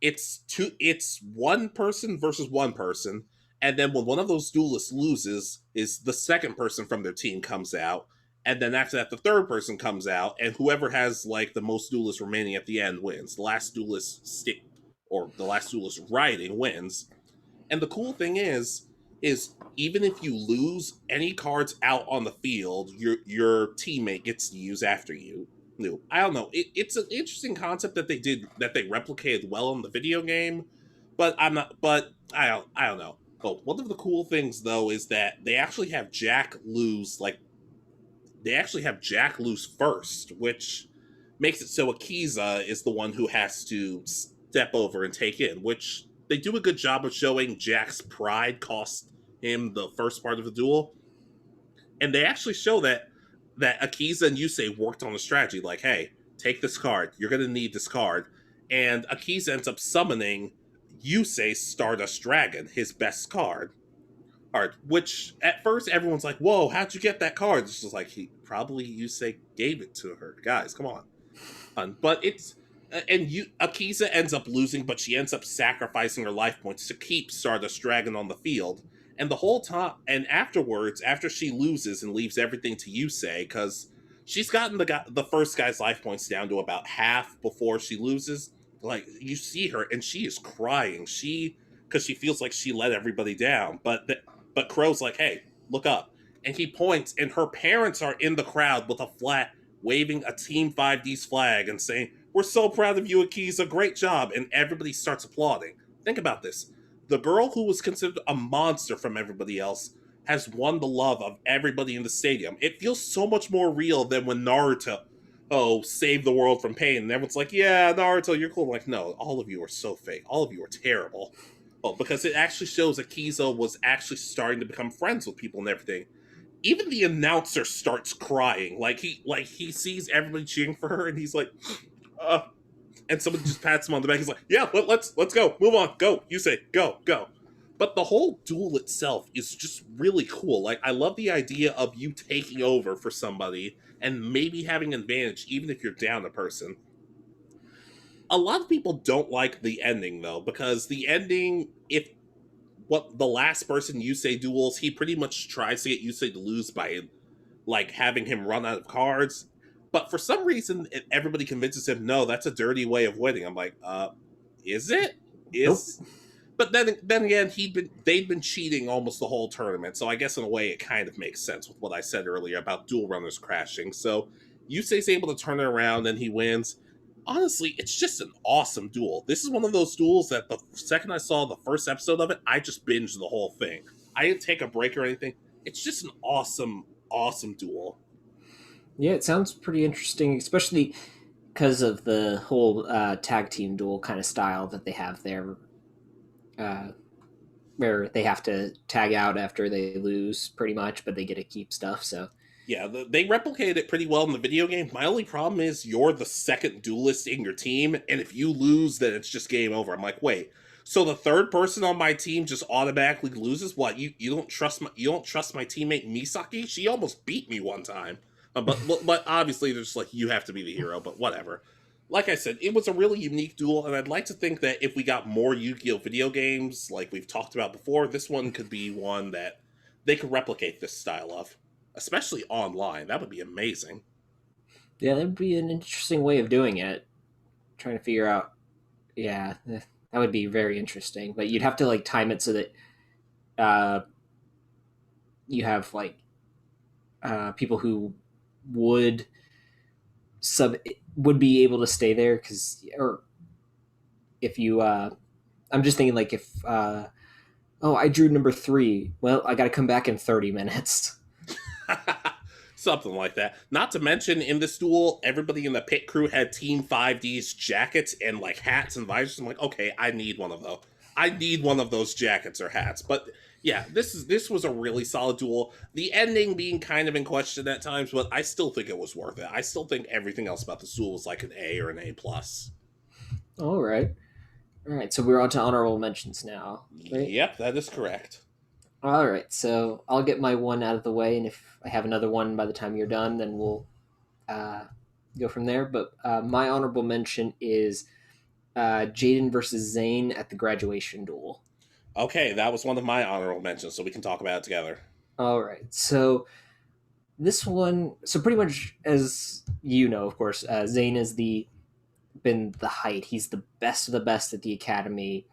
It's one person versus one person, and then when one of those duelists loses, is the second person from their team comes out, and then after that the third person comes out, and whoever has like the most duelists remaining at the end wins. The last duelist riding wins. And the cool thing is even if you lose any cards out on the field, your teammate gets to use after you. No, I don't know. It's an interesting concept that they replicated well in the video game, but I'm not. But I don't know. But one of the cool things though is that they actually have Jack lose first, which makes it so Akiza is the one who has to step over and take in, which they do a good job of showing Jack's pride cost him the first part of the duel. And they actually show that Akiza and Yusei worked on a strategy like, hey, take this card. You're going to need this card. And Akiza ends up summoning Yusei's Stardust Dragon, his best card. Which at first everyone's like, "Whoa, how'd you get that card?" It's just like he probably Yusei gave it to her. Guys, come on. But it's Akiza ends up losing, but she ends up sacrificing her life points to keep Stardust Dragon on the field. And the whole time, and afterwards, after she loses and leaves everything to Yusei, because she's gotten the first guy's life points down to about half before she loses. Like you see her, and she is crying. Because she feels like she let everybody down. But Crow's like, hey, look up. And he points, and her parents are in the crowd with a flag, waving a Team 5D's flag and saying, we're so proud of you, Akiza, great job. And everybody starts applauding. Think about this. The girl who was considered a monster from everybody else has won the love of everybody in the stadium. It feels so much more real than when Naruto, saved the world from pain. And everyone's like, yeah, Naruto, you're cool. I'm like, no, all of you are so fake. All of you are terrible. Oh, because it actually shows Akiza was actually starting to become friends with people and everything. Even the announcer starts crying, like he sees everybody cheering for her, and he's like, and someone just pats him on the back. He's like, yeah, let's go, move on, go. You say go. But the whole duel itself is just really cool. Like I love the idea of you taking over for somebody and maybe having an advantage, even if you're down a person. A lot of people don't like the ending though, because the ending, if what the last person Yusei duels, he pretty much tries to get Yusei to lose by like having him run out of cards. But for some reason, everybody convinces him, no, that's a dirty way of winning. I'm like, is it? Nope. But then again, they'd been cheating almost the whole tournament, so I guess in a way it kind of makes sense with what I said earlier about dual runners crashing. So Yusei's able to turn it around and he wins. Honestly, it's just an awesome duel. This is one of those duels that the second I saw the first episode of it, I just binged the whole thing. I didn't take a break or anything. It's just an awesome, awesome duel. Yeah, it sounds pretty interesting, especially because of the whole tag team duel kind of style that they have there. Uh, where they have to tag out after they lose, pretty much, but they get to keep stuff. So Yeah, they replicated it pretty well in the video game. My only problem is you're the second duelist in your team, and if you lose, then it's just game over. I'm like, wait, so the third person on my team just automatically loses? What, you don't trust my teammate Misaki? She almost beat me one time. But obviously there's like, you have to be the hero, but whatever. Like I said, it was a really unique duel, and I'd like to think that if we got more Yu-Gi-Oh video games, like we've talked about before, this one could be one that they could replicate this style of. Especially online. That would be amazing. yeah, that would be an interesting way of doing it. Trying to figure out, yeah, that would be very interesting. But you'd have to like time it so that uh, you have like people who would sub would be able to stay there because, or if you, I'm just thinking like if, oh, I drew number 3. Well, I got to come back in 30 minutes. Something like that. Not to mention, in this duel, everybody in the pit crew had Team 5D's jackets and like hats and visors. I'm like, okay, I need one of those. I need one of those jackets or hats. But yeah, this was a really solid duel. The ending being kind of in question at times, but I still think it was worth it. I still think everything else about this duel was like an A or an A plus. All right. All right, so we're on to honorable mentions now. Right? Yep, that is correct. All right, so I'll get my one out of the way, and if I have another one by the time you're done, then we'll go from there. But my honorable mention is Jaden versus Zane at the graduation duel. Okay, that was one of my honorable mentions, so we can talk about it together. All right, so this one, so pretty much as you know, of course, Zane has been the height. He's the best of the best at the academy.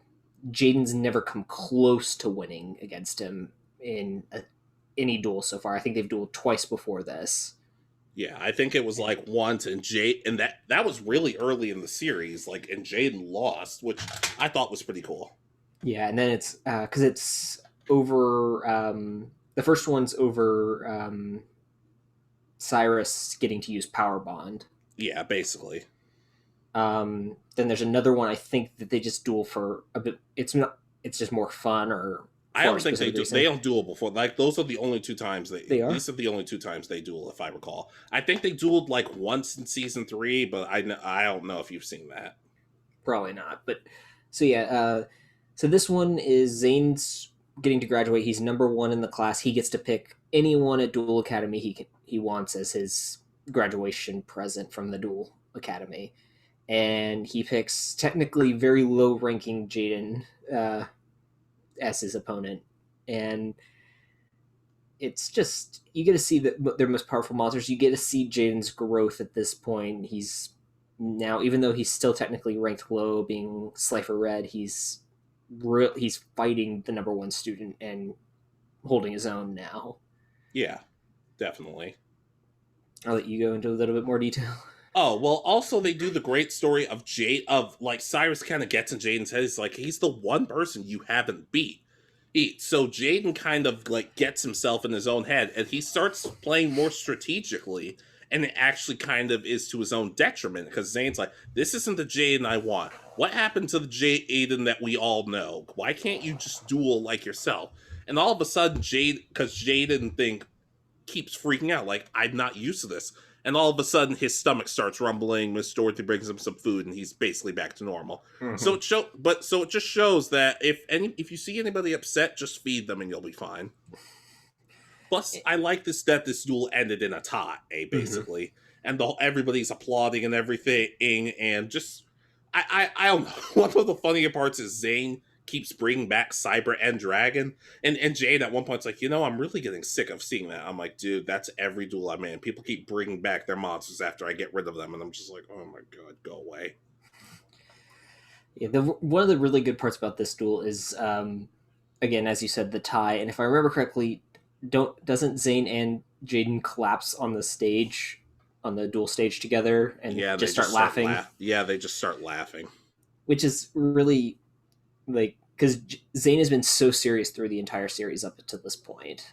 Jaden's never come close to winning against him in any duel so far. I think they've dueled twice before this. Yeah, I think it was like once, and that was really early in the series. Like, and Jaden lost, which I thought was pretty cool. Yeah, and then it's because it's over. The first one's over Cyrus getting to use Power Bond. Yeah, basically. Then there's another one I think that they just duel for a bit. It's not. It's just more fun, or I don't think they do. They don't duel before. Like, those are the only 2 times they are. These are the only 2 times they duel, if I recall. I think they dueled like once in season 3, but I don't know if you've seen that. Probably not. But so yeah. So this one is Zane's getting to graduate. He's number 1 in the class. He gets to pick anyone at Duel Academy he wants as his graduation present from the Duel Academy. And he picks technically very low-ranking Jaden as his opponent. And it's just, you get to see their most powerful monsters. You get to see Jaden's growth at this point. He's now, even though he's still technically ranked low, being Slifer Red, he's fighting the number 1 student and holding his own now. Yeah, definitely. I'll let you go into a little bit more detail. Oh, well, also they do the great story of like Cyrus kind of gets in Jaden's head. It's like, he's the one person you haven't beat. So Jaden kind of like gets himself in his own head, and he starts playing more strategically, and it actually kind of is to his own detriment, because Zane's like, this isn't the Jaden I want. What happened to the Jaden that we all know? Why can't you just duel like yourself? And all of a sudden, because Jaden keeps freaking out, like, I'm not used to this. And all of a sudden, his stomach starts rumbling. Miss Dorothy brings him some food, and he's basically back to normal. Mm-hmm. So it just shows that if you see anybody upset, just feed them, and you'll be fine. Plus, I like this duel ended in a tie, basically, and everybody's applauding and everything, and just I don't know. One of the funnier parts is Zane keeps bringing back Cyber and Dragon, and Jade at one point's like, I'm really getting sick of seeing that. I'm like, dude, that's every duel I'm in. People keep bringing back their monsters after I get rid of them, and I'm just like, oh my god, go away. Yeah, one of the really good parts about this duel is, again, as you said, the tie. And if I remember correctly, doesn't Zane and Jaden collapse on the stage, on the duel stage together, and just start laughing? They just start laughing, which is really, like, because Zane has been so serious through the entire series up to this point.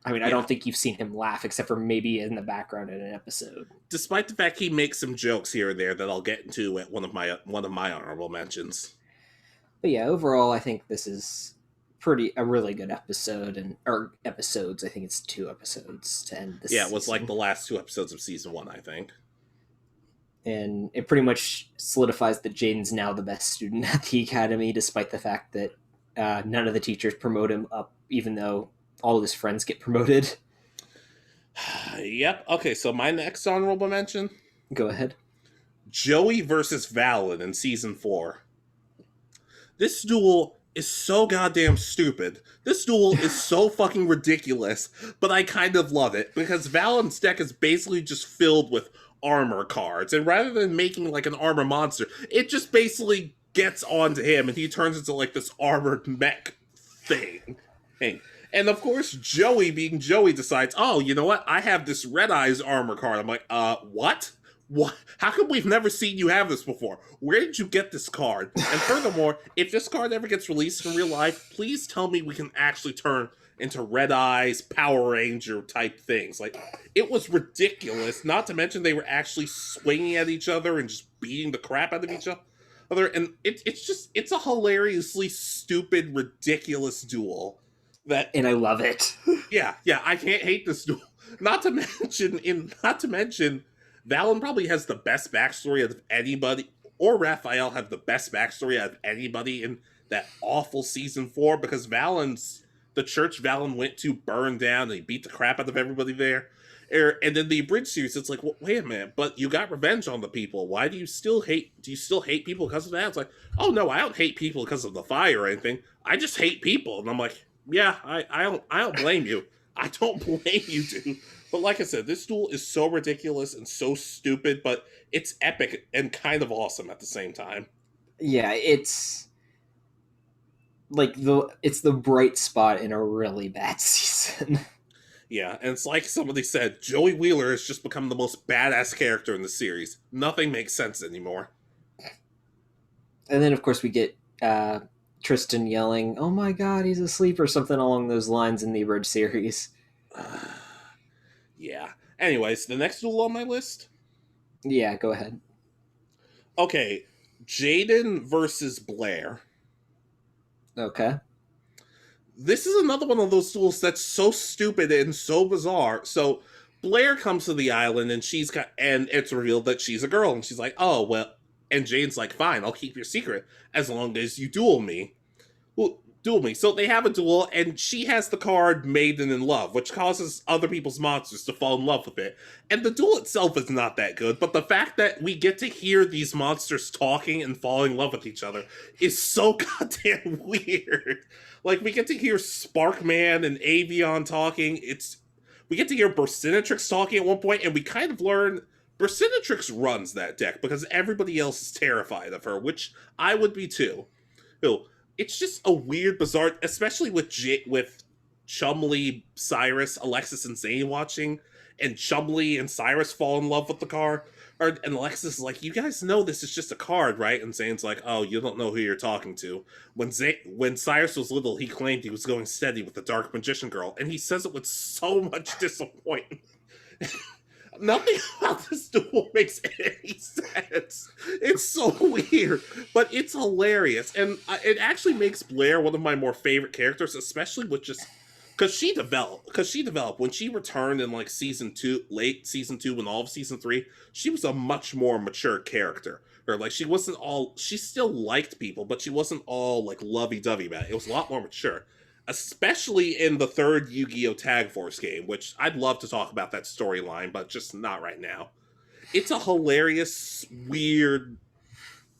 I mean, I don't think you've seen him laugh except for maybe in the background in an episode. Despite the fact he makes some jokes here and there that I'll get into at one of my honorable mentions. But yeah, overall, I think this is a really good episode, or episodes. I think it's 2 episodes to end this. Yeah, it was season. like the last 2 episodes of season 1, I think. And it pretty much solidifies that Jaden's now the best student at the academy, despite the fact that none of the teachers promote him up, even though all of his friends get promoted. Yep. Okay, so my next honorable mention. Go ahead. Joey versus Valin in season 4. This duel is so goddamn stupid. This duel is so fucking ridiculous, but I kind of love it because Valin's deck is basically just filled with armor cards, and rather than making like an armor monster, it just basically gets onto him and he turns into like this armored mech thing. And of course, Joey, being Joey, decides, oh, you know what? I have this Red Eyes armor card. I'm like, what? What? How come we've never seen you have this before? Where did you get this card? And furthermore, if this card ever gets released in real life, please tell me we can actually turn into Red Eyes, Power Ranger type things. Like, it was ridiculous. Not to mention they were actually swinging at each other and just beating the crap out of each other. And it's a hilariously stupid, ridiculous duel. And I love it. Yeah, I can't hate this duel. Not to mention, Valin probably has the best backstory out of anybody, or Raphael have the best backstory out of anybody in that awful season 4, because the church Valin went to burned down and he beat the crap out of everybody there. And then the abridged series, it's like, well, wait a minute, but you got revenge on the people. Why do you still hate people because of that? It's like, oh no, I don't hate people because of the fire or anything. I just hate people. And I'm like, yeah, I don't blame you. I don't blame you, dude. But like I said, this duel is so ridiculous and so stupid, but it's epic and kind of awesome at the same time. Yeah, it's like it's the bright spot in a really bad season. Yeah, and it's like somebody said, Joey Wheeler has just become the most badass character in the series. Nothing makes sense anymore. And then, of course, we get Tristan yelling, "Oh my god, he's asleep," or something along those lines in the abridged series. Yeah. Anyways, the next duel on my list? Yeah, go ahead. Okay, Jaden versus Blair. Okay. This is another one of those duels that's so stupid and so bizarre. So Blair comes to the island and and it's revealed that she's a girl, and she's like, oh, well, and Jaden's like, fine, I'll keep your secret as long as you duel me. Well, duel me. So they have a duel, and she has the card Maiden in Love, which causes other people's monsters to fall in love with it. And the duel itself is not that good, but the fact that we get to hear these monsters talking and falling in love with each other is so goddamn weird. Like, we get to hear Sparkman and Avion talking. We get to hear Burstinatrix talking at one point, and we kind of learn Burstinatrix runs that deck because everybody else is terrified of her, which I would be too. It's just a weird, bizarre, especially with Chumley, Cyrus, Alexis, and Zane watching, and Chumley and Cyrus fall in love with the card. And Alexis is like, you guys know this is just a card, right? And Zane's like, oh, you don't know who you're talking to. When Cyrus was little, he claimed he was going steady with the Dark Magician Girl, and he says it with so much disappointment. Nothing about this duel makes any sense. It's so weird, but it's hilarious. And it actually makes Blair one of my more favorite characters, especially with just... Because she developed. When she returned in like late season 2 and all of season 3, she was a much more mature character. Or like she still liked people, but she wasn't all like lovey-dovey about it. It was a lot more mature. Especially in the 3rd Yu-Gi-Oh! Tag Force game, which I'd love to talk about that storyline, but just not right now. It's a hilarious, weird...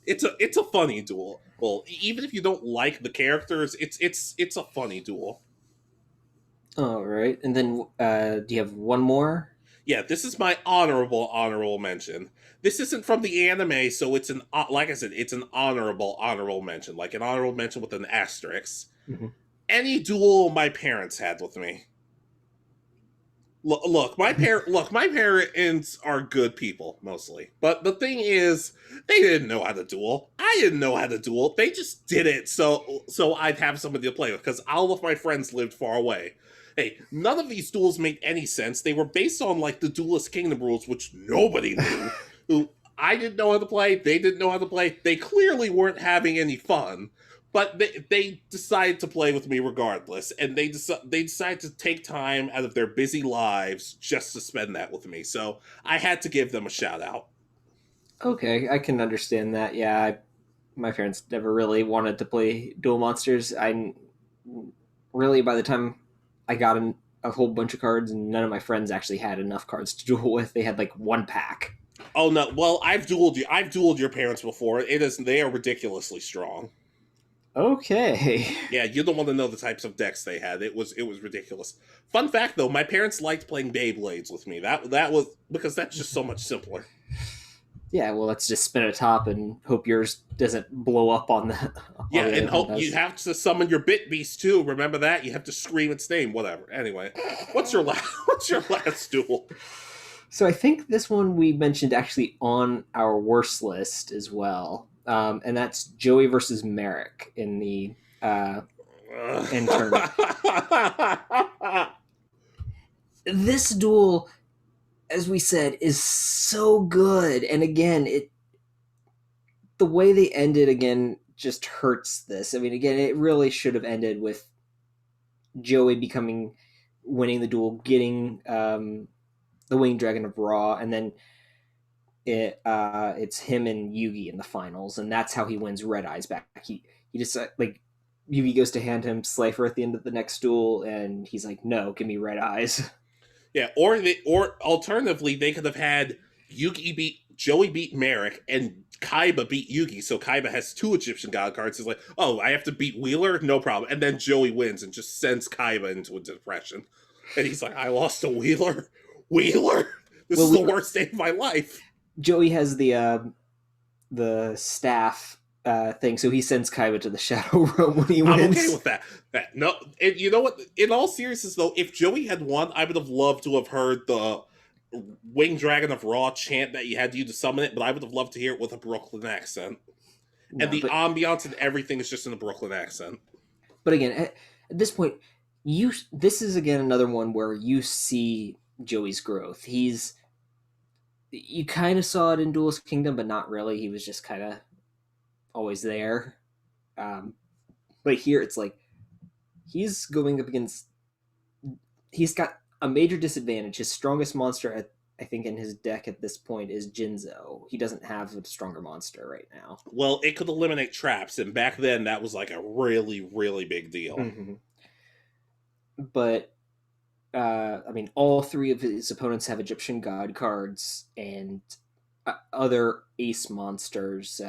It's a funny duel. Well, even if you don't like the characters, it's a funny duel. All right, and then do you have one more? Yeah, this is my honorable mention. This isn't from the anime, so it's like I said, it's an honorable mention, like an honorable mention with an asterisk. Mm-hmm. Any duel my parents had with me. Look, my parents are good people mostly, but the thing is, they didn't know how to duel. I didn't know how to duel. They just did it so I'd have somebody to play with, because all of my friends lived far away. Hey, none of these duels made any sense. They were based on like the Duelist Kingdom rules, which nobody knew. I didn't know how to play. They didn't know how to play. They clearly weren't having any fun. But they decide to play with me regardless, and they decide to take time out of their busy lives just to spend that with me. So I had to give them a shout out. Okay, I can understand that. Yeah, my parents never really wanted to play Duel Monsters. I really, by the time I got a whole bunch of cards, and none of my friends actually had enough cards to duel with. They had like one pack. Oh no! Well, I've dueled you. I've dueled your parents before. They are ridiculously strong. Okay. Yeah, you don't want to know the types of decks they had. It was ridiculous. Fun fact though, my parents liked playing Beyblades with me. That was because that's just so much simpler. Yeah, well, let's just spin a top and hope yours doesn't blow up on the. Yeah, and hope you have to summon your Bit Beast too. Remember that? You have to scream its name. Whatever. Anyway, what's your last duel? So I think this one we mentioned actually on our worst list as well, and that's Joey versus Marik in the in tournament. This duel, as we said, is so good, and again, the way they ended again just hurts this. I mean, again, it really should have ended with Joey winning the duel, getting the Winged Dragon of Ra, and then it's him and Yugi in the finals, and that's how he wins Red Eyes back. He just like Yugi goes to hand him Slifer at the end of the next duel, and he's like, "No, give me Red Eyes." Yeah, or alternatively, they could have had Joey beat Marik and Kaiba beat Yugi, so Kaiba has 2 Egyptian God cards. He's like, oh, I have to beat Wheeler? No problem. And then Joey wins and just sends Kaiba into a depression. And he's like, I lost to Wheeler? Wheeler? This is the worst day of my life. Joey has the staff thing, so he sends Kaiba to the Shadow Realm when he wins. I'm okay with that. No, you know what? In all seriousness, though, if Joey had won, I would have loved to have heard the Winged Dragon of Ra chant that you had to use to summon it, but I would have loved to hear it with a Brooklyn accent. No, and the ambiance and everything is just in a Brooklyn accent. But again, at this point, this is again another one where you see Joey's growth. You kind of saw it in Duelist Kingdom, but not really. He was just kind of always there. But here it's like he's going up against. He's got a major disadvantage. His strongest monster, I think, in his deck at this point is Jinzo. He doesn't have a stronger monster right now. Well, it could eliminate traps, and back then that was like a really, really big deal. Mm-hmm. But I mean, all 3 of his opponents have Egyptian God cards and other ace monsters.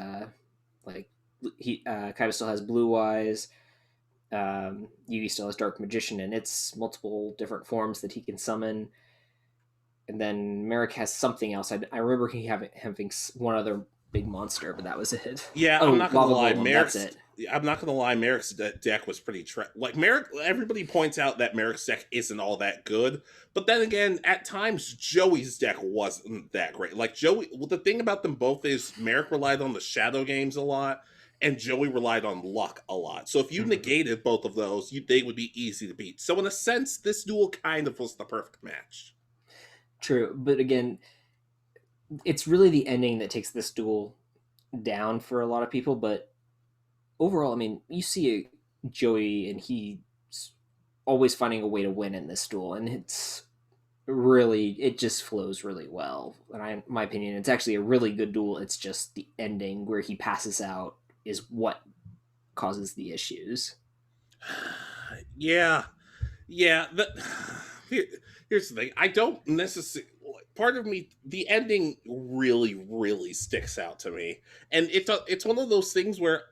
Like Kaiba still has Blue Eyes. Yugi still has Dark Magician, and it's multiple different forms that he can summon. And then Marik has something else. I remember he having one other big monster, but that was it. Yeah, I'm not gonna lie, I'm not gonna lie, Marik's deck was pretty like Marik. Everybody points out that Marik's deck isn't all that good, but then again, at times Joey's deck wasn't that great. Like Joey, well, the thing about them both is Marik relied on the shadow games a lot, and Joey relied on luck a lot. So if you negated both of those, they would be easy to beat. So in a sense, this duel kind of was the perfect match. True, but again, it's really the ending that takes this duel down for a lot of people. But overall, I mean, you see Joey, and he's always finding a way to win in this duel, and it just flows really well. And in my opinion, it's actually a really good duel. It's just the ending where he passes out is what causes the issues. Yeah. Here's the thing. I don't necessarily. Part of me, the ending really, really sticks out to me, and it's one of those things where,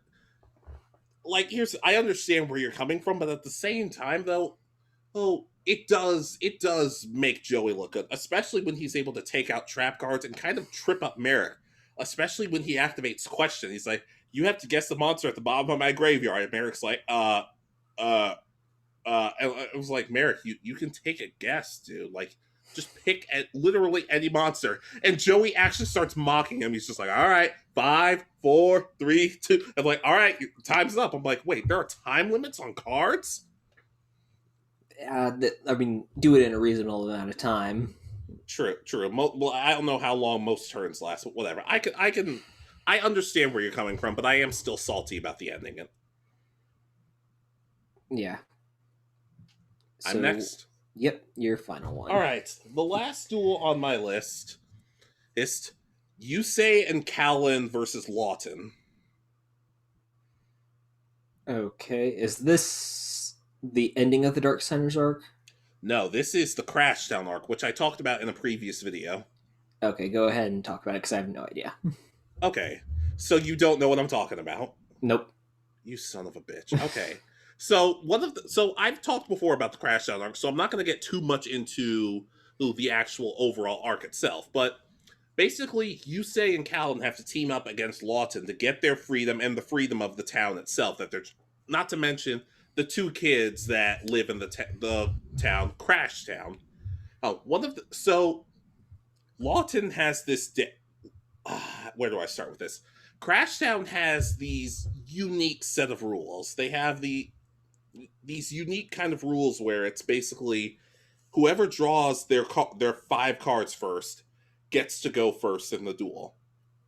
like, I understand where you're coming from, but at the same time, though, it does make Joey look good, especially when he's able to take out trap cards and kind of trip up Marik, especially when he activates Question. He's like, you have to guess the monster at the bottom of my graveyard, and Marik's like, and it was like, Marik, you can take a guess, dude. Like, just pick literally any monster. And Joey actually starts mocking him. He's just like, all right, 5, 4, 3, 2. I'm like, all right, time's up. I'm like, wait, there are time limits on cards? I mean, do it in a reasonable amount of time. True. Well, I don't know how long most turns last, but whatever. I understand where you're coming from, but I am still salty about the ending. Yeah. I'm So, next. yep, your final one. All right, the last duel on my list is Yusei and Kalin versus Lawton. Okay, is this the ending of the Dark Centers arc? No, this is the Crashdown arc, which I talked about in a previous video. Okay, go ahead and talk about it because I have no idea. Okay, so you don't know what I'm talking about. Nope. You son of a bitch. Okay. So I've talked before about the Crashdown arc, so I'm not going to get too much into the actual overall arc itself, but basically Yusei and Kalin have to team up against Lawton to get their freedom and the freedom of the town itself that they're not to mention the two kids that live in the town, Crash Town. Oh, one of the so Lawton has this where do I start with this? Crashtown has these unique set of rules. They have these unique kind of rules where it's basically whoever draws their 5 cards first gets to go first in the duel.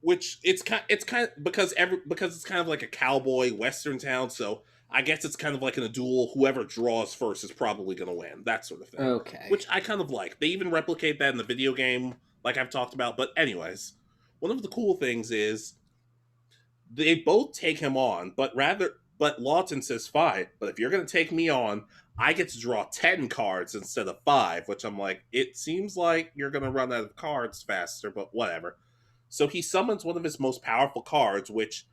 Which it's kind of because it's kind of like a cowboy western town, so I guess it's kind of like in a duel, whoever draws first is probably going to win, that sort of thing. Okay. Which I kind of like. They even replicate that in the video game, like I've talked about. But anyways, one of the cool things is they both take him on, but Lawton says fine. But if you're going to take me on, I get to draw 10 cards instead of 5, which I'm like, it seems like you're going to run out of cards faster, but whatever. So he summons one of his most powerful cards, which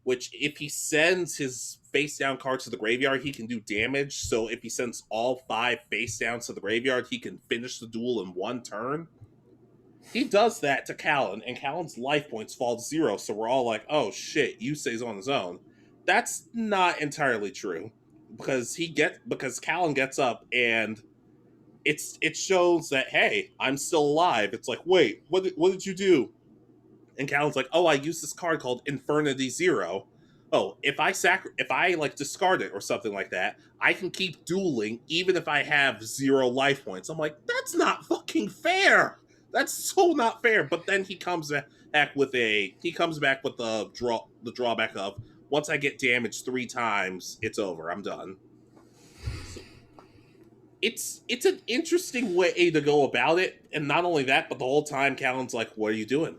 if he sends his face down cards to the graveyard, he can do damage. So if he sends all 5 face downs to the graveyard, he can finish the duel in 1 turn. He does that to Kalin, and Kalin's life points fall to 0, so we're all like, oh shit, Yusei's on his own. That's not entirely true. Because Kalin gets up and it shows that, hey, I'm still alive. It's like, wait, what did you do? And Callan's like, oh, I used this card called Infernity Zero. Oh, if I like discard it or something like that, I can keep dueling even if I have 0 life points. I'm like, that's not fucking fair. That's so not fair. But then he comes back with the drawback of once I get damaged 3 times, it's over. I'm done. So it's an interesting way to go about it, and not only that, but the whole time Callan's like, what are you doing?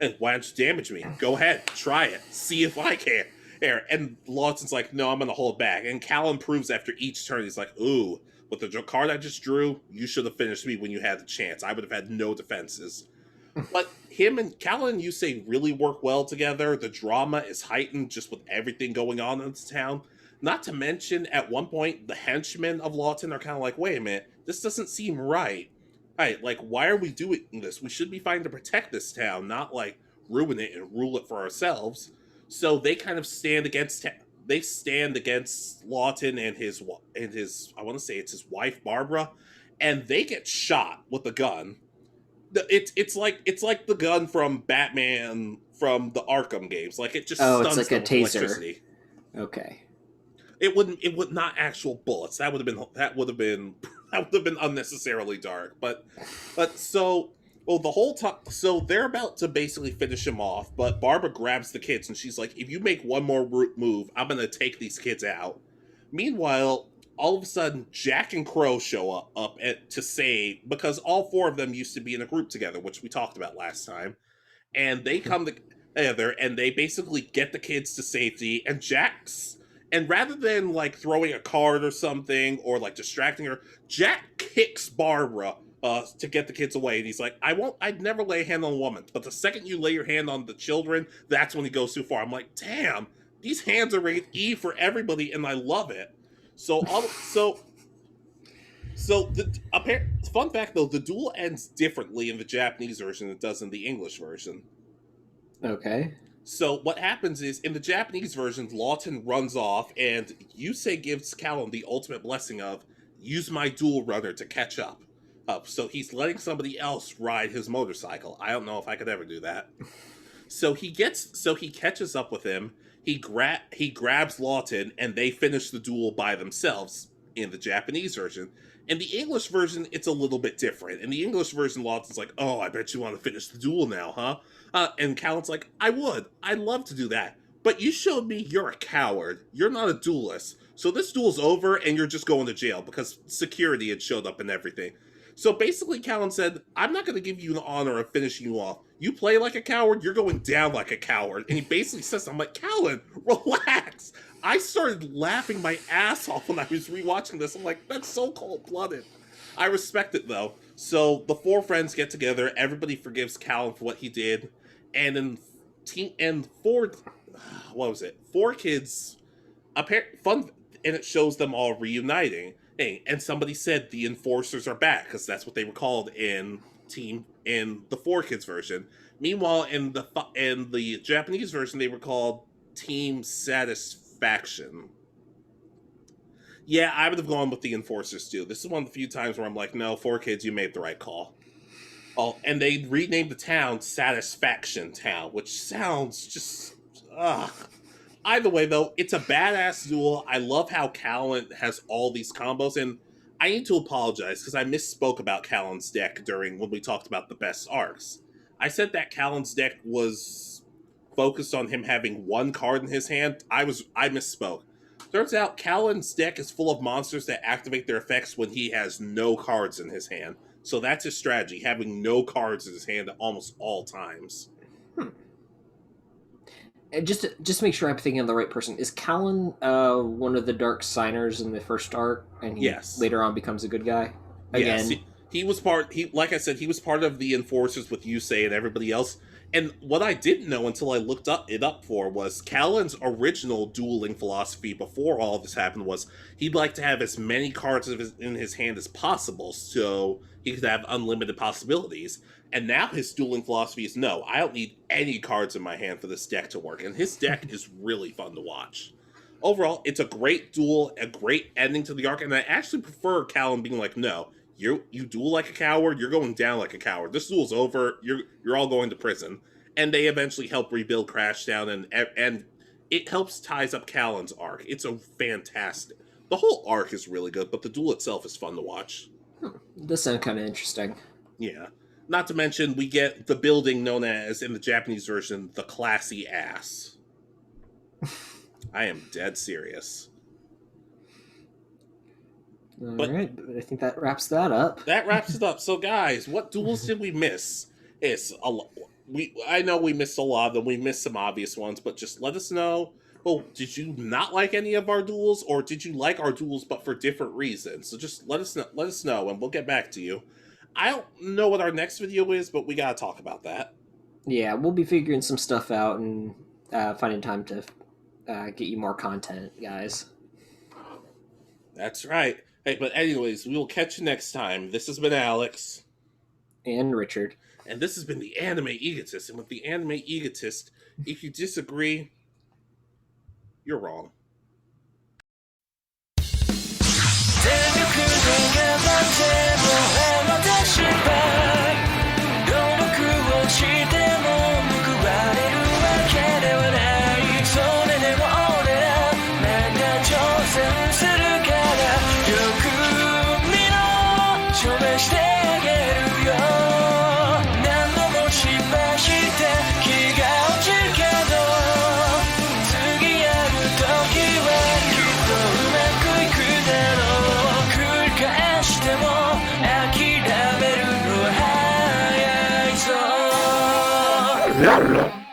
And why don't you damage me? Go ahead, try it. See if I can. And Lawson's like, no, I'm going to hold back. And Kalin proves after each turn, he's like, ooh, with the card I just drew, you should have finished me when you had the chance. I would have had no defenses. But him and Kalin and Yusei really work well together. The drama is heightened just with everything going on in this town. Not to mention, at one point, the henchmen of Lawton are kind of like, wait a minute, this doesn't seem right. Right, like, why are we doing this? We should be fighting to protect this town, not, like, ruin it and rule it for ourselves. So they kind of stand against Lawton and his I want to say it's his wife Barbara, and they get shot with a gun. It's like the gun from Batman from the Arkham games. Like, it just stuns it's like a them with taser. electricity. Okay. It would not actual bullets. That would have been unnecessarily dark. But so, well, the whole time, so they're about to basically finish him off, but Barbara grabs the kids and she's like, if you make one more move, I'm gonna take these kids out. Meanwhile, all of a sudden, Jack and Crow show up to save, because all 4 of them used to be in a group together, which we talked about last time, and they come together and they basically get the kids to safety, and rather than like throwing a card or something or like distracting her, Jack kicks Barbara to get the kids away, and he's like, I'd never lay a hand on a woman, but the second you lay your hand on the children, that's when he goes too far. I'm like, damn, these hands are rated E for everybody, and I love it. So fun fact though, the duel ends differently in the Japanese version than it does in the English version. Okay. So what happens is, in the Japanese version, Lawton runs off, and Yusei gives Kalin the ultimate blessing of, use my duel runner to catch up. So he's letting somebody else ride his motorcycle. I don't know if I could ever do that. So he catches up with him. He grabs Lawton, and they finish the duel by themselves in the Japanese version. In the English version, it's a little bit different. In the English version, Lawton's like, oh, I bet you want to finish the duel now, huh? And Callan's like, I'd love to do that. but you showed me you're a coward. You're not a duelist. So this duel's over and you're just going to jail because security had showed up and everything. So basically Kalin said, I'm not going to give you the honor of finishing you off. You play like a coward, you're going down like a coward. And he basically says, I'm like, Kalin, relax. I started laughing my ass off when I was rewatching this. I'm like, that's so cold-blooded. I respect it, though. So the four friends get together. Everybody forgives Kalin for what he did. And then four kids, fun, and it shows them all reuniting. Hey, and somebody said the enforcers are back, because that's what they were called in the 4Kids version. Meanwhile, in the Japanese version, they were called Team Satisfaction. Yeah, I would have gone with the enforcers too. This is one of the few times where I'm like, no, 4Kids, you made the right call. Oh, and they renamed the town Satisfaction Town, which sounds just Either way, though, it's a badass duel. I love how Kalin has all these combos, and I need to apologize because I misspoke about Kalin's deck when we talked about the best arcs. I said that Kalin's deck was focused on him having one card in his hand. I misspoke. Turns out Kalin's deck is full of monsters that activate their effects when he has no cards in his hand. So that's his strategy, having no cards in his hand at almost all times. And just to make sure I'm thinking of the right person, is Kalin one of the dark signers in the first arc, and he later on becomes a good guy? Again, yes, he was part. Like I said, he was part of the enforcers with Yusei and everybody else. And what I didn't know until I looked it up was Kalin's original dueling philosophy before all this happened was he'd like to have as many cards in his hand as possible so he could have unlimited possibilities. And now his dueling philosophy is, no, I don't need any cards in my hand for this deck to work. And his deck is really fun to watch. Overall, it's a great duel, a great ending to the arc, and I actually prefer Kalin being like, no, you duel like a coward, you're going down like a coward. This duel's over, you're all going to prison. And they eventually help rebuild Crashdown, and it helps ties up Kalin's arc. It's a fantastic... The whole arc is really good, but the duel itself is fun to watch. Does sound kind of interesting. Yeah. Not to mention, we get the building known as, in the Japanese version, the Classy Ass. I am dead serious. Alright, I think that wraps that up. That wraps it up. So, guys, what duels did we miss? I know we missed a lot of them. We missed some obvious ones, but just let us know. Well, did you not like any of our duels, or did you like our duels but for different reasons? So just let us know, and we'll get back to you. I don't know what our next video is, but we gotta talk about that. Yeah, we'll be figuring some stuff out and finding time to get you more content, guys. That's right. Hey, but anyways, we will catch you next time. This has been Alex. And Richard. And this has been the Anime Egotist. And with the Anime Egotist, if you disagree, you're wrong. La la.